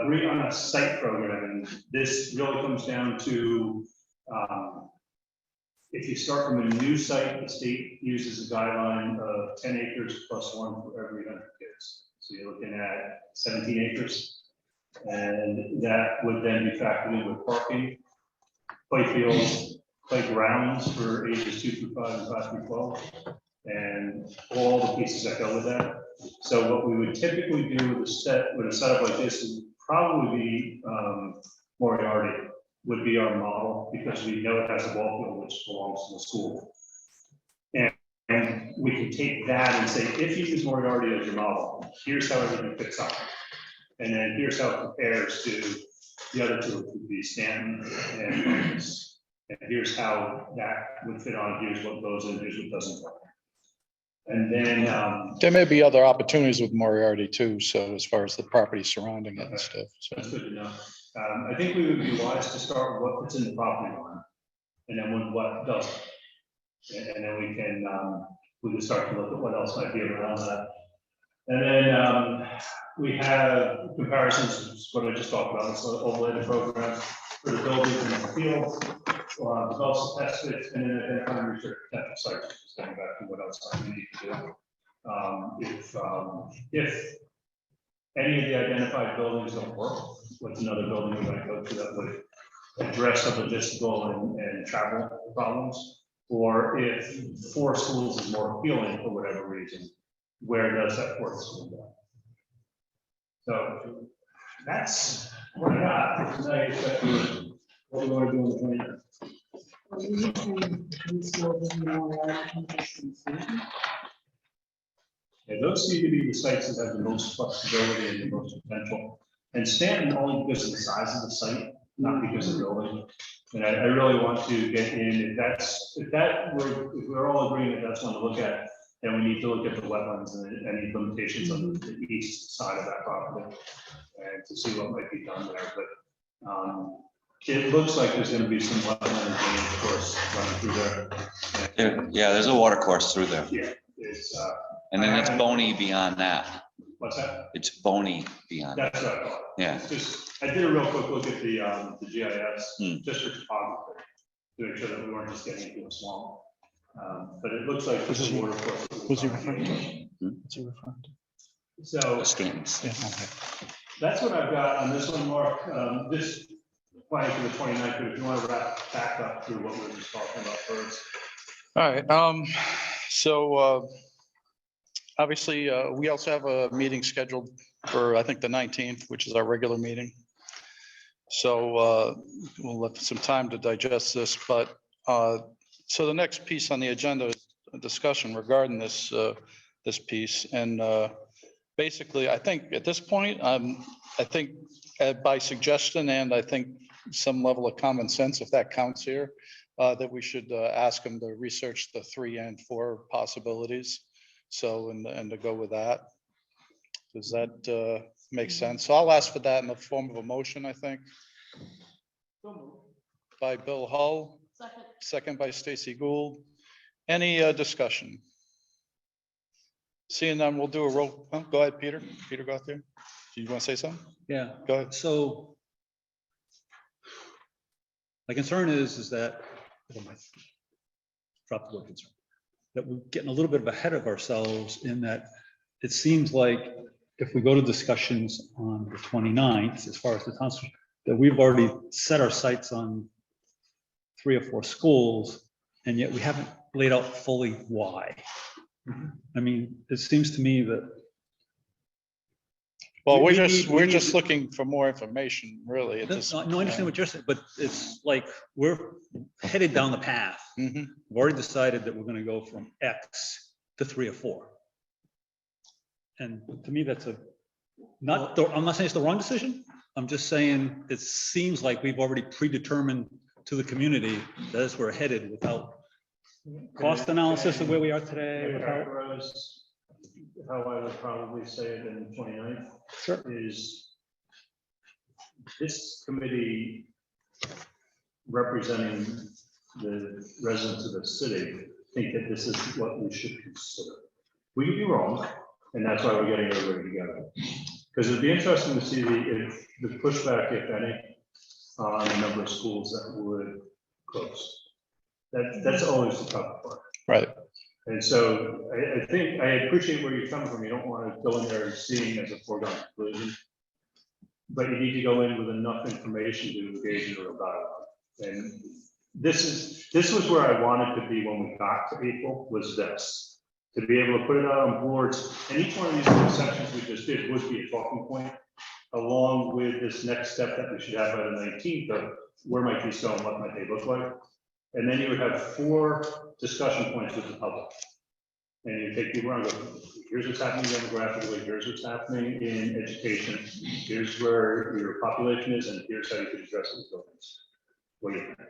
agree on a site program, and this really comes down to if you start from a new site, the state uses a guideline of 10 acres plus 1 for every 100 kids. So you're looking at 17 acres. And that would then be factored in with parking, playfields, playgrounds for ages 2 through 5 and 5 through 12, and all the pieces that go with that. So what we would typically do with a setup like this is probably be Moriarty would be our model, because we know it has a ball field which belongs to the school. And we can take that and say, if you use Moriarty as your model, here's how everything fits up. And then here's how it compares to the other two, would be Stanton and Memphis. And here's how that would fit on, here's what goes in, here's what doesn't go. And then, There may be other opportunities with Moriarty too, so as far as the property surrounding it and stuff. that's So, good to know. I think we would be wise to start with what fits in the property line, and then with what doesn't. And then we can start to look at what else might be around that. And then we have comparisons, what I just talked about, this overlay program for the buildings and the field, develop some test fits, and then identify and research potential sites, just going back to what else we need to do. If any of the identified buildings don't work, what's another building we're going to go to that would address the logistical and travel problems? Or if 4 schools is more appealing for whatever reason, where does that 4th school go? So that's what I got for tonight. What do we want to do in the 29th? Yeah, those seem to be the sites that have the most flexibility and the most potential. And Stanton only because of the size of the site, not because of the building. And I really want to get in, if we're all agreeing that that's one to look at, then we need to look at the wetlands and any limitations on the east side of that property and to see what might be done there. But it looks like there's going to be some wetland of course running through there. Yeah, there's a water course through there. Yeah, it's And then it's bony beyond that. what's that? It's bony beyond. That's what I thought. Yeah. I did a real quick look at the GIS, Hmm. just for topography, to make sure that we weren't just getting into a swamp. But it looks like this is water course. Was he referring to? Was he referring to? So The Stantons. Yeah, okay. that's what I've got on this one, Mark. This planning for the 29th, but if you want to wrap back up through what we were just talking about first. all right, so obviously, we also have a meeting scheduled for, I think, the 19th, which is our regular meeting. So we'll have some time to digest this, but so the next piece on the agenda is a discussion regarding this piece. And basically, I think at this point, I think by suggestion and I think some level of common sense, if that counts here, that we should ask them to research the 3 and 4 possibilities. So, and to go with that. Does that make sense? So I'll ask for that in the form of a motion, I think. By Bill Hull, second by Stacy Gould. Any discussion? Seeing none, we'll do a roll. Oh, go ahead, Peter. Peter, go out there. Do you want to say something? Yeah, Go ahead. so my concern is that, drop the word concern, that we're getting a little bit ahead of ourselves in that it seems like if we go to discussions on the 29th, as far as the town, that we've already set our sights on 3 or 4 schools, and yet we haven't laid out fully why. I mean, it seems to me that. Well, we're we need just to- looking for more information, really. at this No, I understand point. what you're saying, but it's like we're headed down the path. Mhm. We've already decided that we're gonna go from X to 3 or 4. And to me, that's I'm not saying it's the wrong decision. I'm just saying it seems like we've already predetermined to the community that that's where we're headed without cost analysis of where we are today. Without, How I would probably say it in the 29th sure. is this committee representing the residents of the city think that this is what we should consider. We could be wrong, and that's why we're getting everybody together. Because it'd be interesting to see if the pushback, if any, on the number of schools that would close. That's always the tough part. Right. And so I think I appreciate where you're coming from. You don't want to go in there and seeing as a foregone conclusion. but you need to go in with enough information to engage in a real dialogue. And this was where I wanted to be when we got to April, was this, to be able to put it out on boards. And each one of these little sections we just did would be a talking point, along with this next step that we should have by the 19th of where might these go and what might they look like. And then you would have 4 discussion points with the public. And you take people around, and go, here's what's happening demographically, here's what's happening in education, here's where your population is, and here's how you can address these buildings. What do you think?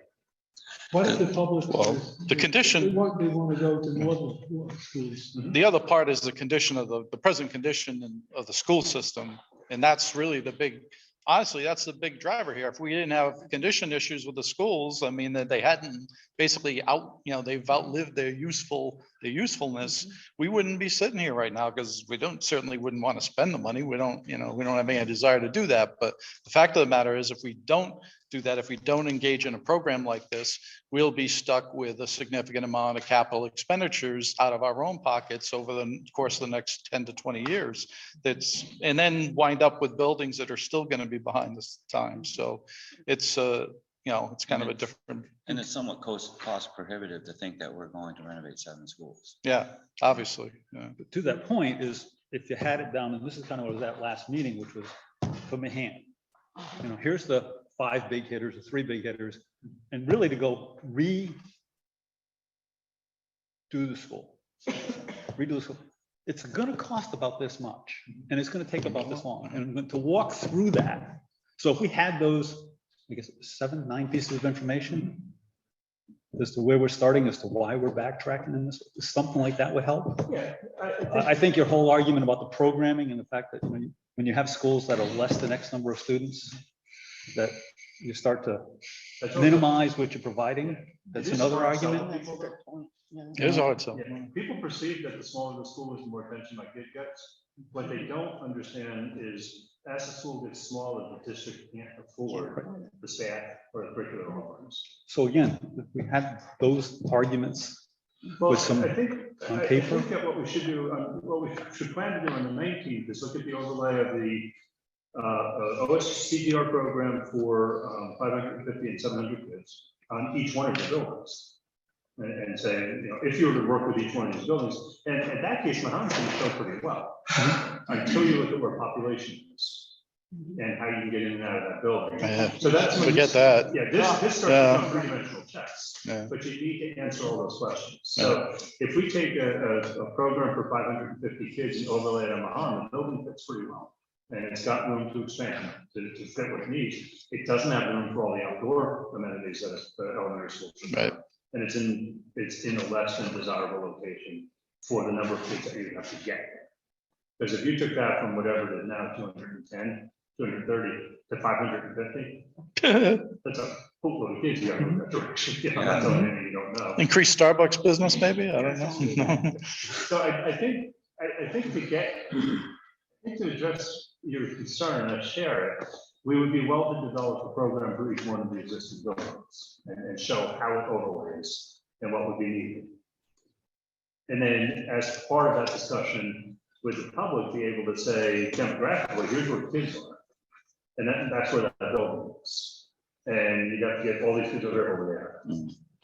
What if the public? Well, the condition- They want to go to northern schools. The other part is the condition of the present condition of the school system. And that's really the big, honestly, that's the big driver here. If we didn't have condition issues with the schools, I mean, that they hadn't basically they've outlived their usefulness, we wouldn't be sitting here right now, because we certainly wouldn't want to spend the money. We don't have any desire to do that. But the fact of the matter is, if we don't do that, if we don't engage in a program like this, we'll be stuck with a significant amount of capital expenditures out of our own pockets over the course of the next 10 to 20 years. And then wind up with buildings that are still going to be behind this time. So it's it's kind of a different. And it's somewhat cost prohibitive to think that we're going to renovate 7 schools. Yeah, obviously. Yeah. But to that point is, if you had it down, and this is kind of what was that last meeting, which was from my hand. Here's the 5 big hitters, the 3 big hitters, and really to go redo the school. Redo the school. It's gonna cost about this much, and it's gonna take about this long, and to walk through that. So if we had those, I guess, 7, 9 pieces of information as to where we're starting, as to why we're backtracking in this, something like that would help. Yeah, I think your whole argument about the programming and the fact that when you have schools that are less than X number of students, that you start to minimize what you're providing, that's another argument. It is hard, so. Yeah, people perceive that the smaller the school is, the more attention my kid gets. What they don't understand is, as the school gets smaller, the district can't afford the staff or the curricular offerings. So again, if we had those arguments Well, with some I think on I paper. think that what we should do, what we should plan to do on the 19th is look at the overlay of the OSCDR program for 550 and 700 kids on each one of the buildings. And say, if you were to work with each one of these buildings, and in that case, Mahomet's going to show pretty well, until you look at where population is and how you can get in and out of that building. Yeah, So that's when forget that. Yeah, this starts to become three-dimensional chess, Yeah. but you need to answer all those questions. So if we take a program for 550 kids and overlay it on Mahomet, the building fits pretty well. And it's got room to expand to fit what it needs. It doesn't have room for all the outdoor amenities that the elementary school should have. Right. And it's in a less than desirable location for the number of kids that you have to get. Because if you took that from whatever it is now, 210, 230 to 550, that's a whole load of kids you got to move that direction. That's all you don't know. Increase Starbucks business, maybe? I don't know. So I think to address your concern, I share it. We would be well to develop a program for each one of the existing buildings and show how it overlays and what would be needed. And then as part of that discussion with the public, be able to say demographically, here's where kids are. And that's where that building is. And you got to get all these kids over there.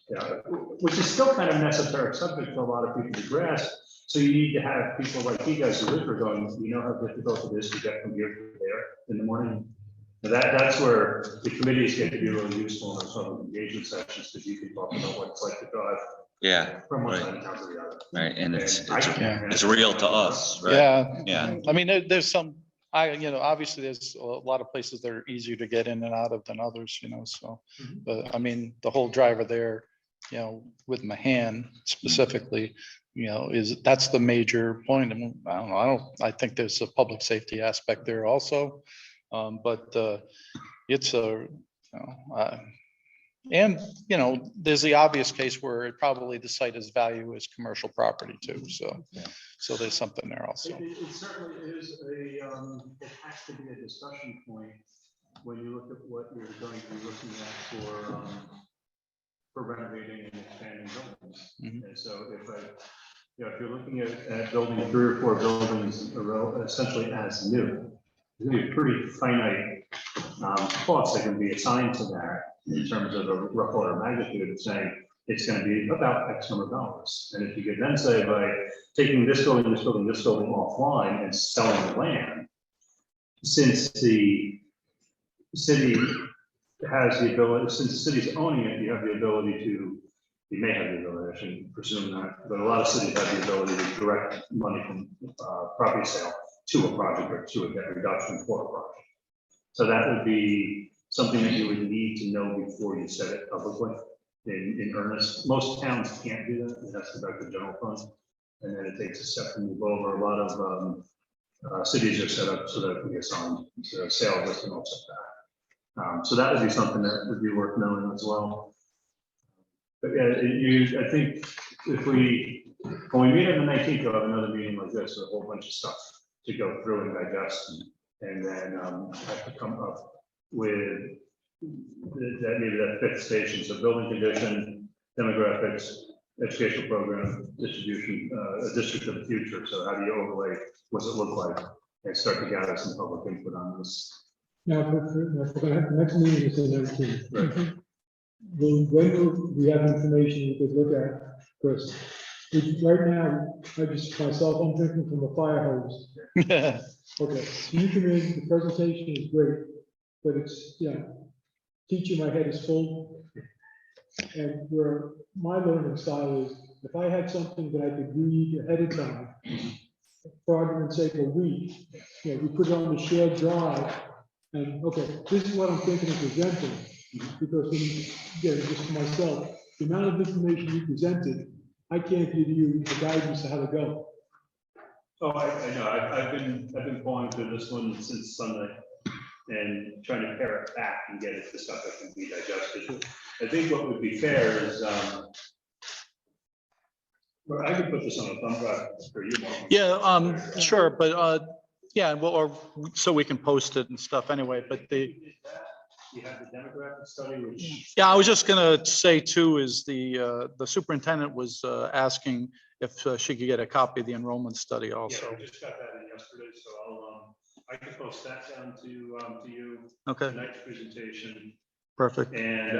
Yeah, which is still kind of an esoteric subject for a lot of people to grasp. So you need to have people like you guys who live here going, how difficult it is to get from here to there in the morning. That's where the committees get to be really useful in some engagement sessions, because you can talk about what it's like to drive from one side of town to the other. Right, and And it's real to us, right? Yeah. I mean, there's some, obviously there's a lot of places that are easier to get in and out of than others, so. But I mean, the whole driver there, with Mahan specifically, that's the major point. I mean, I think there's a public safety aspect there also. But it's and there's the obvious case where the site is value as commercial property too. So there's something there also. It certainly is it has to be a discussion point when you look at what you're going to be looking at for renovating and expanding buildings. And so if you're looking at building 3 or 4 buildings essentially as new, there's going to be a pretty finite costs that can be assigned to that in terms of a rough order of magnitude of saying it's going to be about X number of dollars. And if you could then say by taking this building, this building, this building offline and selling the land, since the city has the ability, since the city's owning it, you have the ability to, you may have the ability, I shouldn't presume that, but a lot of cities have the ability to direct money from property sale to a project or to a debt reduction for a project. So that would be something that you would need to know before you set it publicly in earnest. Most towns can't do that. It has to go back to the general fund. And then it takes a step to move over. A lot of cities are set up so that it can be assigned to sales list and offset that. So that would be something that would be worth knowing as well. But yeah, I think if when we meet on the 19th, we'll have another meeting like this with a whole bunch of stuff to go through and digest, and then have to come up with maybe that fifth station. So building condition, demographics, educational program, distribution, a district of the future. So how do you overlay? What's it look like? And start to gather some public input on this. Now, the next meeting is the 19th. Right. When do we have information we could look at? Because right now, I'm drinking from a fire hose. Okay, so you come in, the presentation is great, but it's, teaching my head is full. And where my learning style is, if I had something that I could read ahead of time, for argument's sake, a week, we put it on the shared drive, and okay, this is what I'm thinking of presenting. Because just for myself, the amount of information you presented, I can't give you the guidance to how to go. Oh, I know. I've been calling through this one since Sunday and trying to pare it back and get it to stuff that can be digested. I think what would be fair is, well, I could put this on a thumb drive for you, Mark. Yeah, sure, but yeah, well, or so we can post it and stuff anyway, but You have the demographic study, which. yeah, I was just gonna say too, is the superintendent was asking if she could get a copy of the enrollment study Yeah, also. we just got that in yesterday, so I can post that down to you. Okay, Tonight's presentation perfect. and,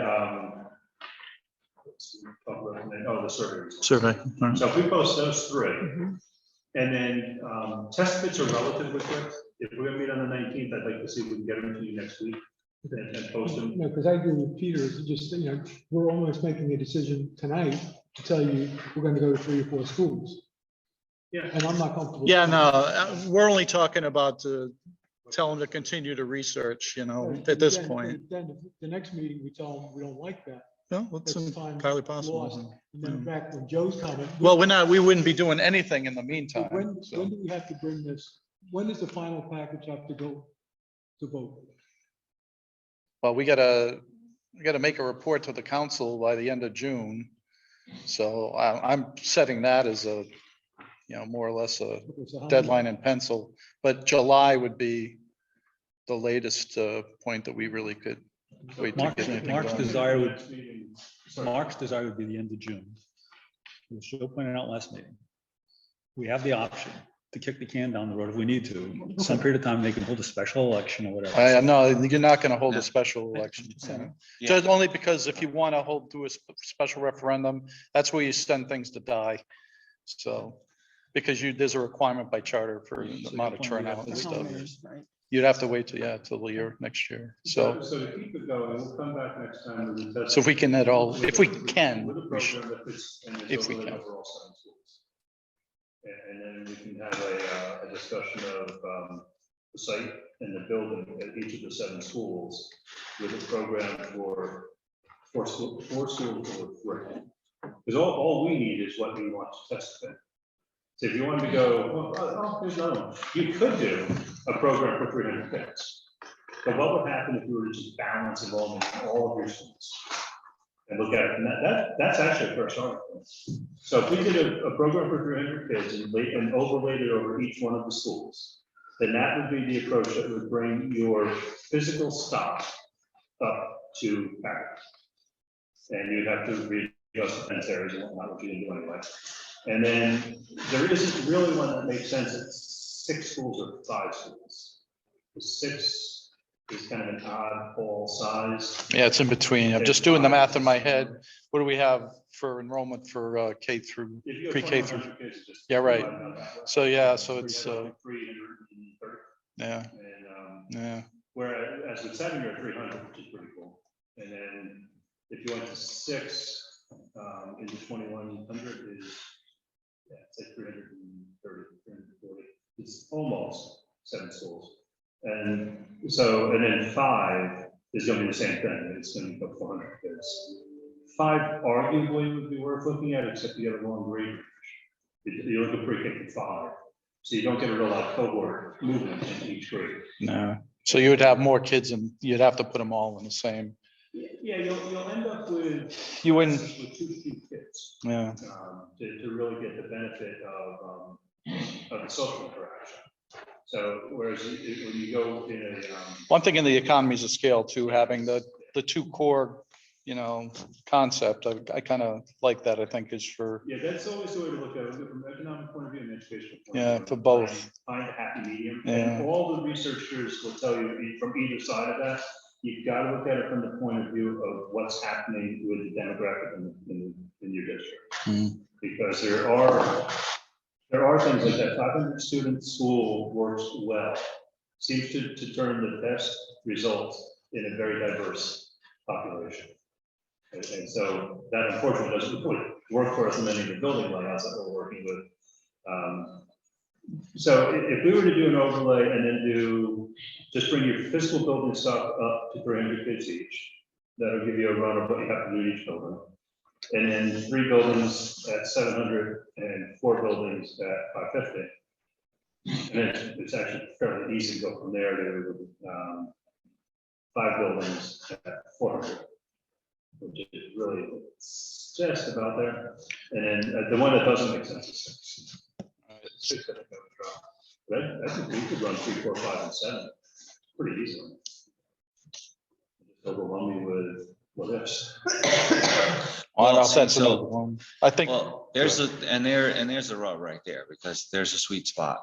the survey. results. Survey. All right. So if we post those three, and then test bits are relatively quick. If we're gonna meet on the 19th, I'd like to see if we can get them to you next week and post them. No, because I agree with Peter, it's just, we're almost making a decision tonight to tell you we're going to go to 3 or 4 schools. Yeah. And I'm not comfortable. Yeah, no, we're only talking about tell them to continue to research, at this point. Then the next meeting, we tell them we don't like that. No, it's That's time entirely lost. possible. And then back when Joe's comment. Well, we wouldn't be doing anything in the meantime. When so. do we have to bring this? When does the final package have to go to vote? Well, we gotta make a report to the council by the end of June. So I'm setting that as a, more or less a deadline in pencil, but July would be the latest point that we really could wait to get anything Mark's done. desire would be the end of June. As Joe pointed out last meeting, we have the option to kick the can down the road if we need to. Some period of time, they can hold a special election or whatever. No, you're not gonna hold a special election. Yeah. Just only because if you wanna do a special referendum, that's where you send things to die. So, because there's a requirement by charter for the amount of turnout and stuff. You'd have to wait till the year next year. So to keep it going, we'll come back next time. with the test- if we can at all, if we can, With a we should. program that fits and is If we overlaid can. over all 7 schools. And then we can have a discussion of the site and the building at each of the 7 schools with a program for 4 schools or 3. Because all we need is what we want to test fit. So if you wanted to go, here's another one. You could do a program for 300 kids. But what would happen if you were to just balance enrollment in all of your schools? And look at it, and that's actually a first article. So if we did a program for 300 kids and overlaid it over each one of the schools, then that would be the approach that would bring your physical stock up to parity. And you'd have to readjust the fence areas and whatnot, which you didn't do anyway. And then there isn't really one that makes sense at 6 schools or 5 schools. The 6 is kind of an oddball size. Yeah, it's in between. I'm just doing the math in my head. What do we have for enrollment for K through, If you have pre-K 2,100 through? kids, it's just Yeah, right. divided out that way. So, yeah, so it's, 330. yeah, And, yeah. whereas with 7, you're at 300, which is pretty cool. And then if you went to 6, into 2,100 is, yeah, it's like 330, 340. It's almost 7 schools. And so, and then 5 is going to be the same thing. It's going to be about 400 kids. 5 arguably would be worth looking at, except you get a long grade range. You look at pre-K to 5, so you don't get a real lot of cohort movement in each grade. No. So you would have more kids and you'd have to put them all in the same. Yeah, you'll end up with. You wouldn't- With too few kids. Yeah. To really get the benefit of the social interaction. So whereas when you go in a. One thing in the economies of scale too, having the 2 core, concept, I kind of like that, I think is for, Yeah, that's always the way to look at it, from an economic point of view and educational. Point Yeah, of view. for both. Find a happy medium, Yeah. and all the researchers will tell you from either side of that, you've got to look at it from the point of view of what's happening with the demographic in your district. Mhm. Because there are things like that 500 student school works well, seems to turn the best results in a very diverse population. And so that unfortunately doesn't really work for us in many of the building layouts that we're working with. So if we were to do an overlay and then just bring your physical building stock up to 300 kids each, that'll give you a run of what you have to do each building. And then 3 buildings at 700 and 4 buildings at 550. And then it's actually fairly easy to go from there to 5 buildings at 400. Which is really just about there. And then the one that doesn't make sense is 6. 6 I think that would drop. But I think we could run 3, 4, 5, and 7 pretty easily. Just overwhelm me with what ifs. I don't know if see, that's so- another one. I think, Well, there's a rub right there, because there's a sweet spot.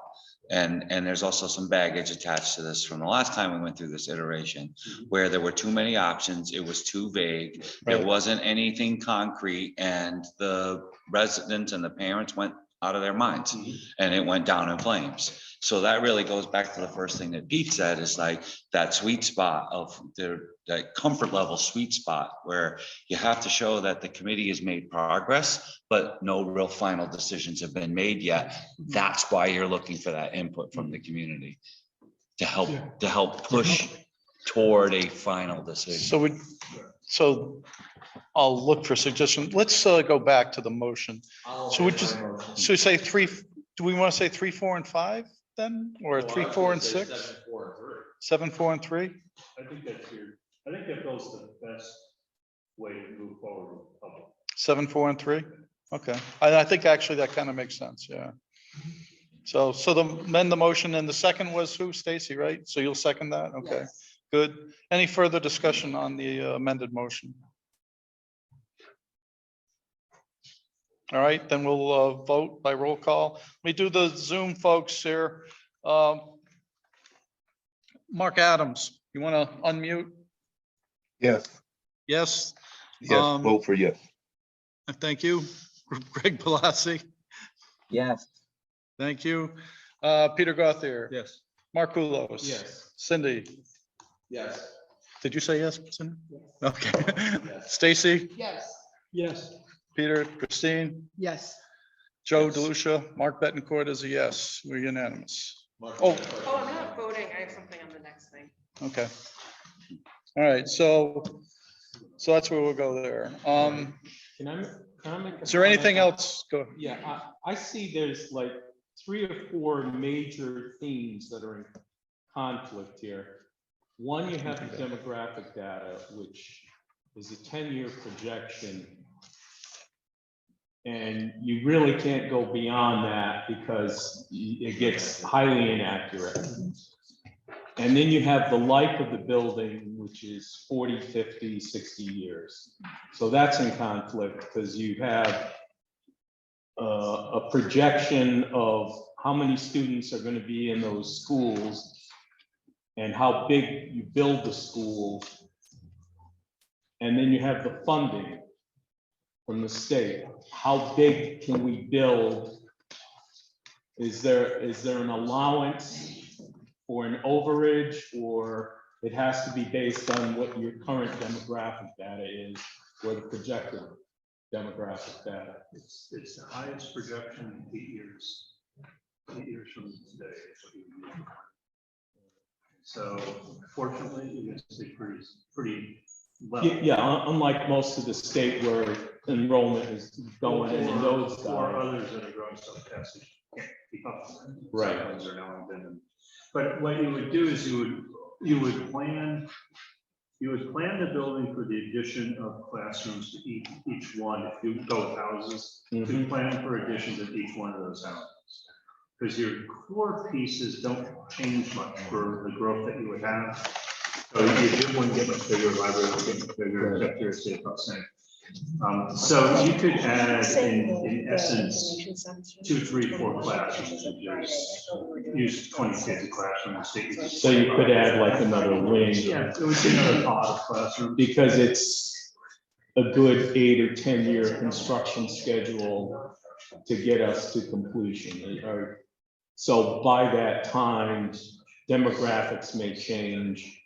And there's also some baggage attached to this from the last time we went through this iteration, where there were too many options, it was too vague, there Right. wasn't anything concrete, and the residents and the parents went out of their minds, and it went down in flames. So that really goes back to the first thing that Pete said, is like that sweet spot of that comfort level sweet spot, where you have to show that the committee has made progress, but no real final decisions have been made yet. That's why you're looking for that input from the community to help push toward a final decision. so I'll look for suggestion. Let's go back to the motion. So we just, so say 3, do we want to say 3, 4, and 5 then? Or 3, 4, and 6? 7, 4, and 3? I think that goes the best way to move forward with the public. 7, 4, and 3? Okay. I think actually that kind of makes sense, yeah. So then the motion and the second was who, Stacy, right? So you'll second that? Okay, good. Any further discussion on the amended motion? All right, then we'll vote by roll call. We do the Zoom folks here. Mark Adams, you want to unmute? Yes, Yes? yes, vote for yes. Thank you. Greg Palazzi, Yes. thank you. Peter Gauthier. Yes. Mark Kulos. Yes. Cindy, Yes. did you say yes, Cindy? Okay. Stacy, Yes. Yes. Peter, Christine, Yes. Joe Yes. DeLucia, Mark Betancourt is a yes. We're unanimous. Oh. Oh, I'm not voting. I have something on the next thing. Okay. All right, so that's where we'll go there. Can I make? Is there anything else? Go. Yeah, I see there's like 3 or 4 major themes that are in conflict here. One, you have the demographic data, which is a 10-year projection. And you really can't go beyond that because it gets highly inaccurate. And then you have the life of the building, which is 40, 50, 60 years. So that's in conflict because you have a projection of how many students are going to be in those schools and how big you build the school. And then you have the funding from the state. How big can we build? Is there an allowance for an overage, or it has to be based on what your current demographic data is, or the projected demographic data? It's the highest projection in 8 years. 8 years from today. is what you would need. So fortunately, you can see pretty well. Yeah, unlike most of the state where enrollment is going in those. Or others that are growing so fast, that you can't keep up with them. Right. Sometimes they're now in them. But what you would do is you would plan the building for the addition of classrooms to each one. If you go with houses, you plan for additions at each one of those houses. Because your core pieces don't change much for the growth that you would have. So you gym wouldn't get much bigger, library would get much bigger, cafeteria stay about the same. So you could add in essence 2, 3, 4 classrooms. Use 20 kids a classroom. So you could add like another wing. Yeah, it would be another pod of classroom. Because it's a good 8 or 10 year construction schedule to get us to completion. So by that time, demographics may change.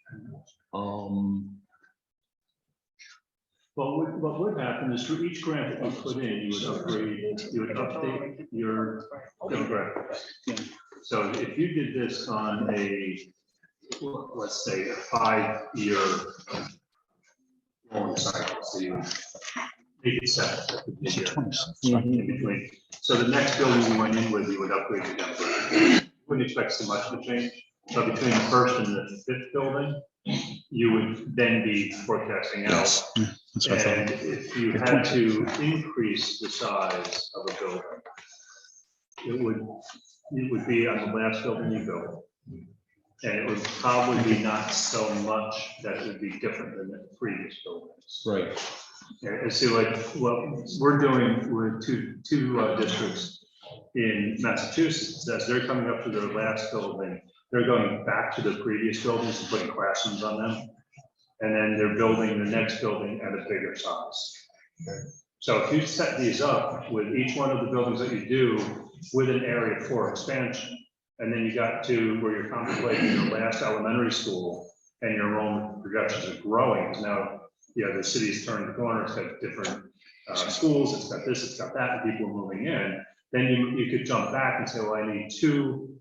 What would happen is for each grant that you put in, you would update your demographics. So if you did this on let's say a 5-year long cycle, so you make it 7 in between. So the next building you went in with, you would upgrade your demographics. Wouldn't expect so much to change. So between the first and the 5th building, you would then be forecasting out. And if you had to increase the size of a building, it would be on the last building you built. And it would probably be not so much that it would be different than the previous buildings. Right. And see, like what we're doing with two districts in Massachusetts, as they're coming up to their last building, they're going back to the previous buildings and putting classrooms on them. And then they're building the next building at a bigger size. So if you set these up with each one of the buildings that you do with an area for expansion, and then you got to where you're contemplating your last elementary school and your enrollment projections are growing, because now, the city's turned the corner, it's got different schools, it's got this, it's got that, and people are moving in, then you could jump back and say, well, I need 2,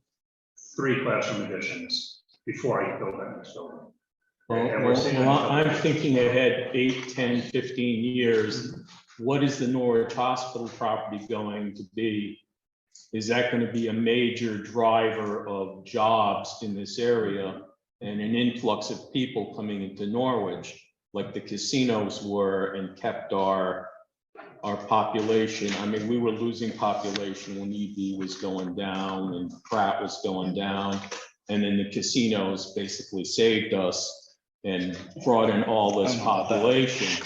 3 classroom additions before I build that next building. I'm thinking ahead 8, 10, 15 years. What is the Norwich Hospital property going to be? Is that going to be a major driver of jobs in this area and an influx of people coming into Norwich, like the casinos were, and kept our population? I mean, we were losing population when EB was going down and Pratt was going down, and then the casinos basically saved us and brought in all this population.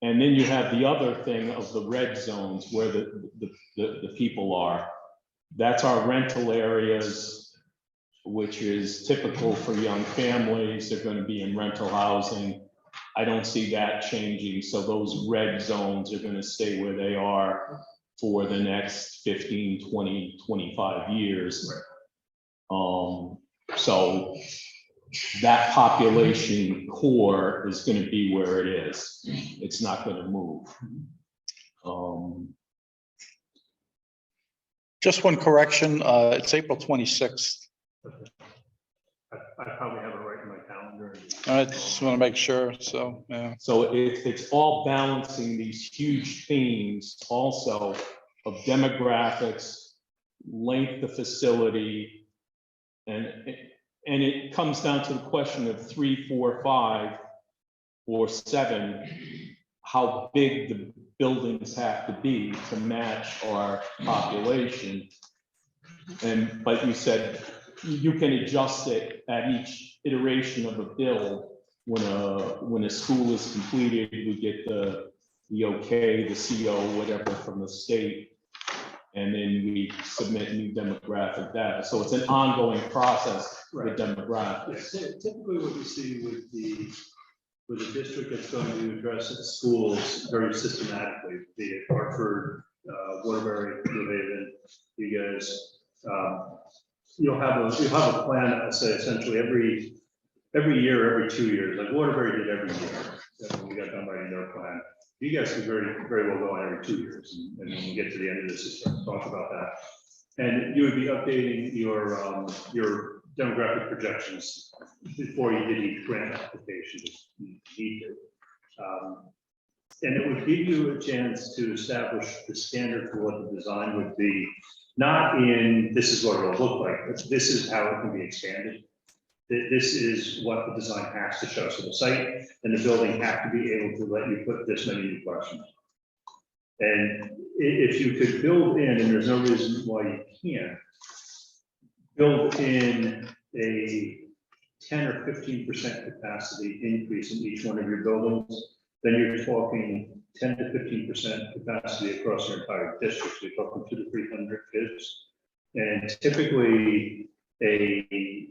And then you have the other thing of the red zones where the people are. That's our rental areas, which is typical for young families. They're going to be in rental housing. I don't see that changing. So those red zones are going to stay where they are for the next 15, 20, 25 years. So that population core is going to be where it is. It's not going to move. Just one correction, it's April 26th. I probably have it right in my calendar. I just want to make sure, so, yeah. So it's all balancing these huge themes also of demographics, length of facility, and it comes down to the question of 3, 4, 5, or 7, how big the buildings have to be to match our population. But you said you can adjust it at each iteration of a build. When a school is completed, we get the okay, the CO, whatever from the state. And then we submit new demographic data. So it's an ongoing process with demographics. Typically what you see with a district that's going to address its schools very systematically, be it Hartford, Waterbury, New Haven, you guys, you'll have a plan that will say essentially every year, every 2 years, like Waterbury did every year. When we got done writing their plan. You guys could very well go on every 2 years, and when we get to the end of this, we'll talk about that. And you would be updating your demographic projections before you did each grant application. You need to. And it would give you a chance to establish the standard for what the design would be, not in this is what it will look like, but this is how it can be expanded. This is what the design has to show. So the site and the building have to be able to let you put this many new questions. And if you could build in, and there's no reason why you can't, build in a 10 or 15% capacity increase in each one of your buildings, then you're talking 10 to 15% capacity across your entire district. So you're talking 200 to 300 kids. And typically a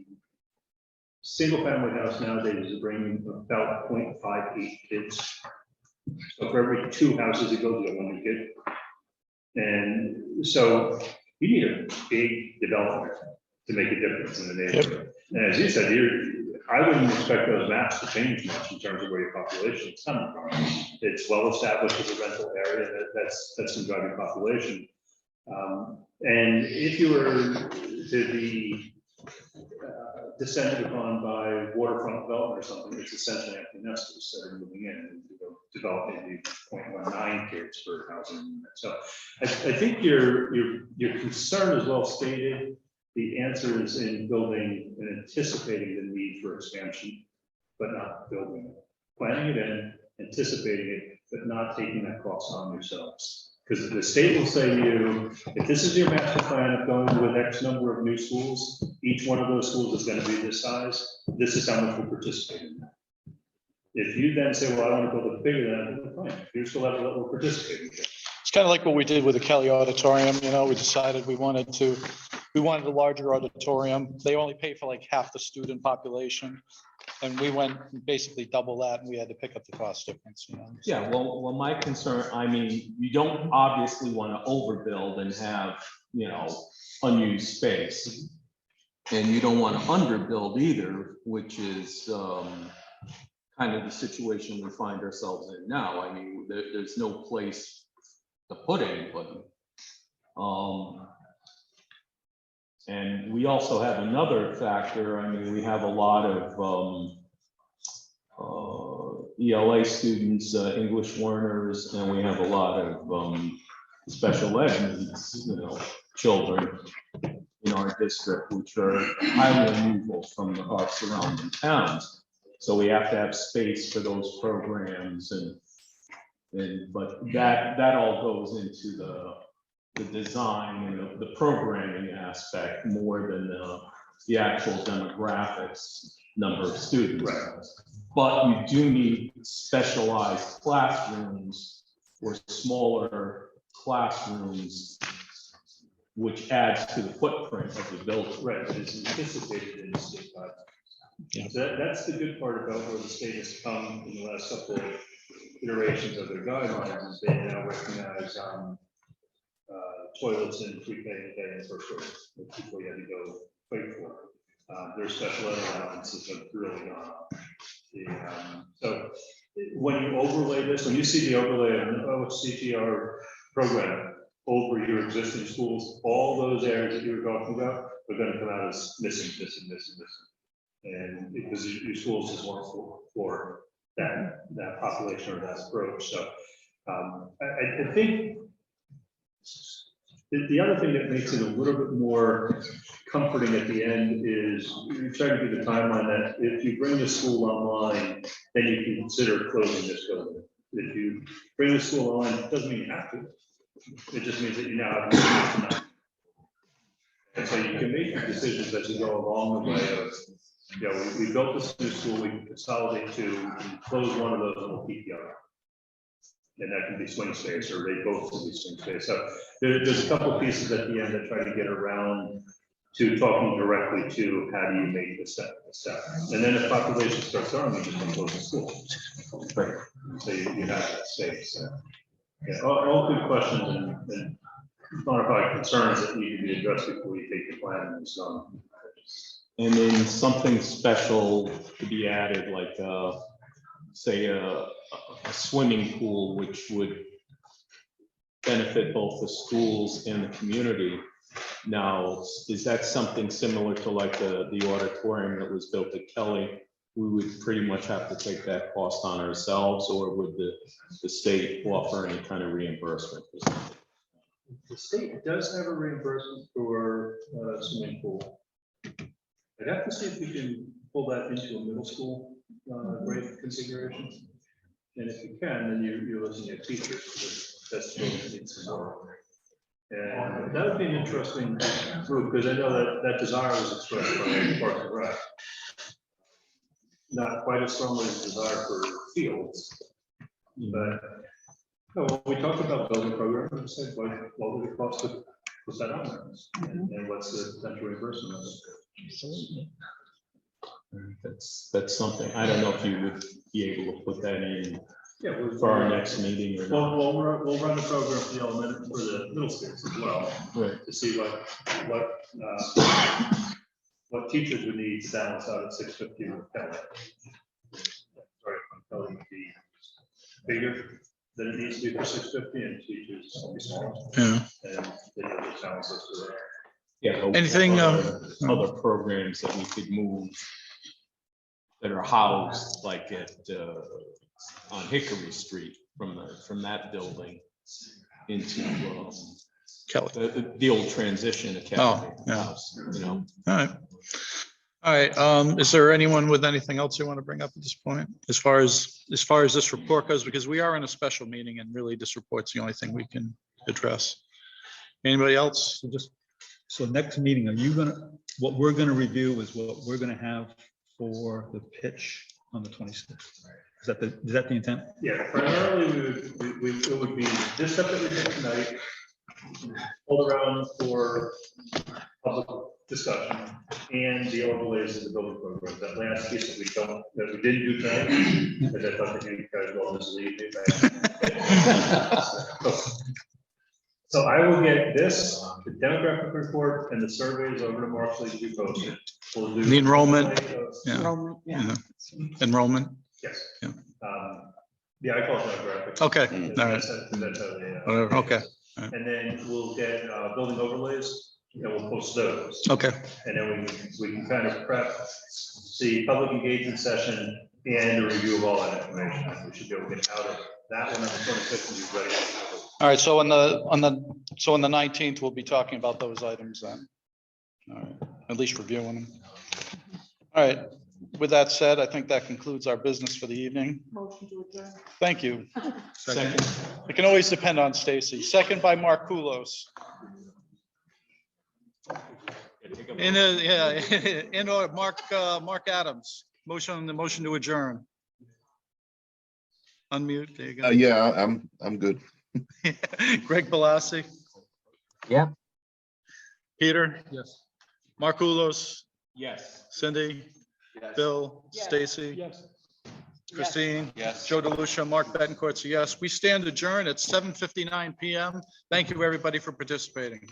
single family house nowadays is bringing about 0.58 kids. So for every 2 houses, it goes to 1 new kid. And so you need a big development to make a difference in the neighborhood. And as you said, I wouldn't expect those maps to change much in terms of where your population is coming from. It's well established as a rental area that's going to drive your population. And if you were to be descended upon by waterfront development or something, it's essentially empty nesters that are moving in and developing maybe 0.19 kids per housing. So I think your concern is well stated. The answer is in building and anticipating the need for expansion, but not building it. Planning it in, anticipating it, but not taking that cost on yourselves. Because the state will say to you, if this is your master plan of going with X number of new schools, each one of those schools is going to be this size. This is how much we participate in that. If you then say, well, I want to build it bigger than that, then fine. Here's the level that we're participating in. It's kind of like what we did with the Kelly Auditorium. You know, we decided we wanted a larger auditorium. They only pay for like half the student population. And we went basically double that, and we had to pick up the cost difference, you know. Yeah, well, my concern, I mean, you don't obviously want to overbuild and have, unused space. And you don't want to underbuild either, which is kind of the situation we find ourselves in now. I mean, there's no place to put anybody. And we also have another factor. I mean, we have a lot of ELA students, English learners, and we have a lot of special ed needs, children in our district, which are highly unusual from our surrounding towns. So we have to have space for those programs, but that all goes into the design and the programming aspect more than the actual demographics, number of students. Right. But you do need specialized classrooms or smaller classrooms, which adds to the footprint of the building. Right, it's anticipated in the state guidelines. Yeah. So that's the good part about where the state has come in the last couple of iterations of their guidelines, is they now recognize toilets in pre-K and first grade, which before you had to go wait for. There's special ed allowances have really gone up. So when you overlay this, when you see the overlay of an OCTR program over your existing schools, all those areas that you were talking about are going to come out as missing. And because your schools just weren't for that population or that approach. So I think the other thing that makes it a little bit more comforting at the end is you try to do the timeline that if you bring the school online, then you can consider closing this building. If you bring the school online, it doesn't mean you have to. It just means that you now have. And so you can make decisions as you go along the way of, we built this new school, we can consolidate 2, we can close one of those, and we'll keep the other. and that can be swing space, or they both can be swing space. So there's a couple pieces at the end that try to get around to talking directly to how do you make the step. And then if population starts growing, you just want to close the school. Right. So you have that space. So, yeah, all good questions and quantify concerns that need to be addressed before you take the plan and so on. And then something special to be added, like, say, a swimming pool, which would benefit both the schools and the community. Now, is that something similar to like the auditorium that was built at Kelly? We would pretty much have to take that cost on ourselves, or would the state offer any kind of reimbursement? The state does have a reimbursement for swimming pool. I'd have to see if we can pull that into a middle school grade configuration. And if you can, then you're looking at teachers, that's what needs some work. And that would be an interesting group, because I know that desire was expressed by Parks and Rec. Not quite as strongly as desire for fields, but no, when we talked about building programs, we said, what would it cost to put that on there? And what's the potential reimbursement of it? That's something, I don't know if you would be able to put that in Yeah, for our next meeting or not. we'll run the program for the elementary, for the middle schools as well, Right. to see what teachers would need to balance out at 650 with Kelly. Sorry, Kelly would be bigger than it needs to be for 650, and teachers will be smaller. Yeah. And they have to balance us to that. Yeah. Anything, Other programs that we could move that are housed like at, on Hickory Street from that building into, Kelly. the old transition academy yeah. house, you know. All right. All right. Is there anyone with anything else you want to bring up at this point? As far as this report goes, because we are in a special meeting and really this report's the only thing we can address. Anybody else? So next meeting, are you gonna, what we're gonna review is what we're gonna have for the pitch on the 26th? Is that the intent? Yeah, primarily it would be this stuff that we did tonight, hold around for public discussion and the overlays of the building program. That last piece that we didn't do tonight, because I thought that you guys will mislead me. So I will get this, the demographic report and the surveys over to Marshall to be posted. We'll do The enrollment. Yeah. Enrollment, yeah. Enrollment. Yes. Yeah. Yeah, I call it demographic. Okay. All right. That's how they, Whatever. Okay. And then we'll get building overlays, and we'll post those. Okay. And then we can kind of prep the public engagement session and a review of all that information. We should be able to get out of that one on the 25th and be ready. All right. So on the 19th, we'll be talking about those items then. All right. At least reviewing them. All right. With that said, I think that concludes our business for the evening. Motion to adjourn. Thank you. Second. It can always depend on Stacy. Second by Mark Kulos. In order, Mark Adams. Motion to adjourn. Unmute. There you go. Yeah, I'm good. Greg Balassi. Yeah. Peter. Yes. Mark Kulos. Yes. Cindy. Yes. Bill. Yes. Stacy. Yes. Christine. Yes. Joe DeLucia. Mark Betancourt. So yes, we stand adjourned at 7:59 p.m. Thank you, everybody, for participating.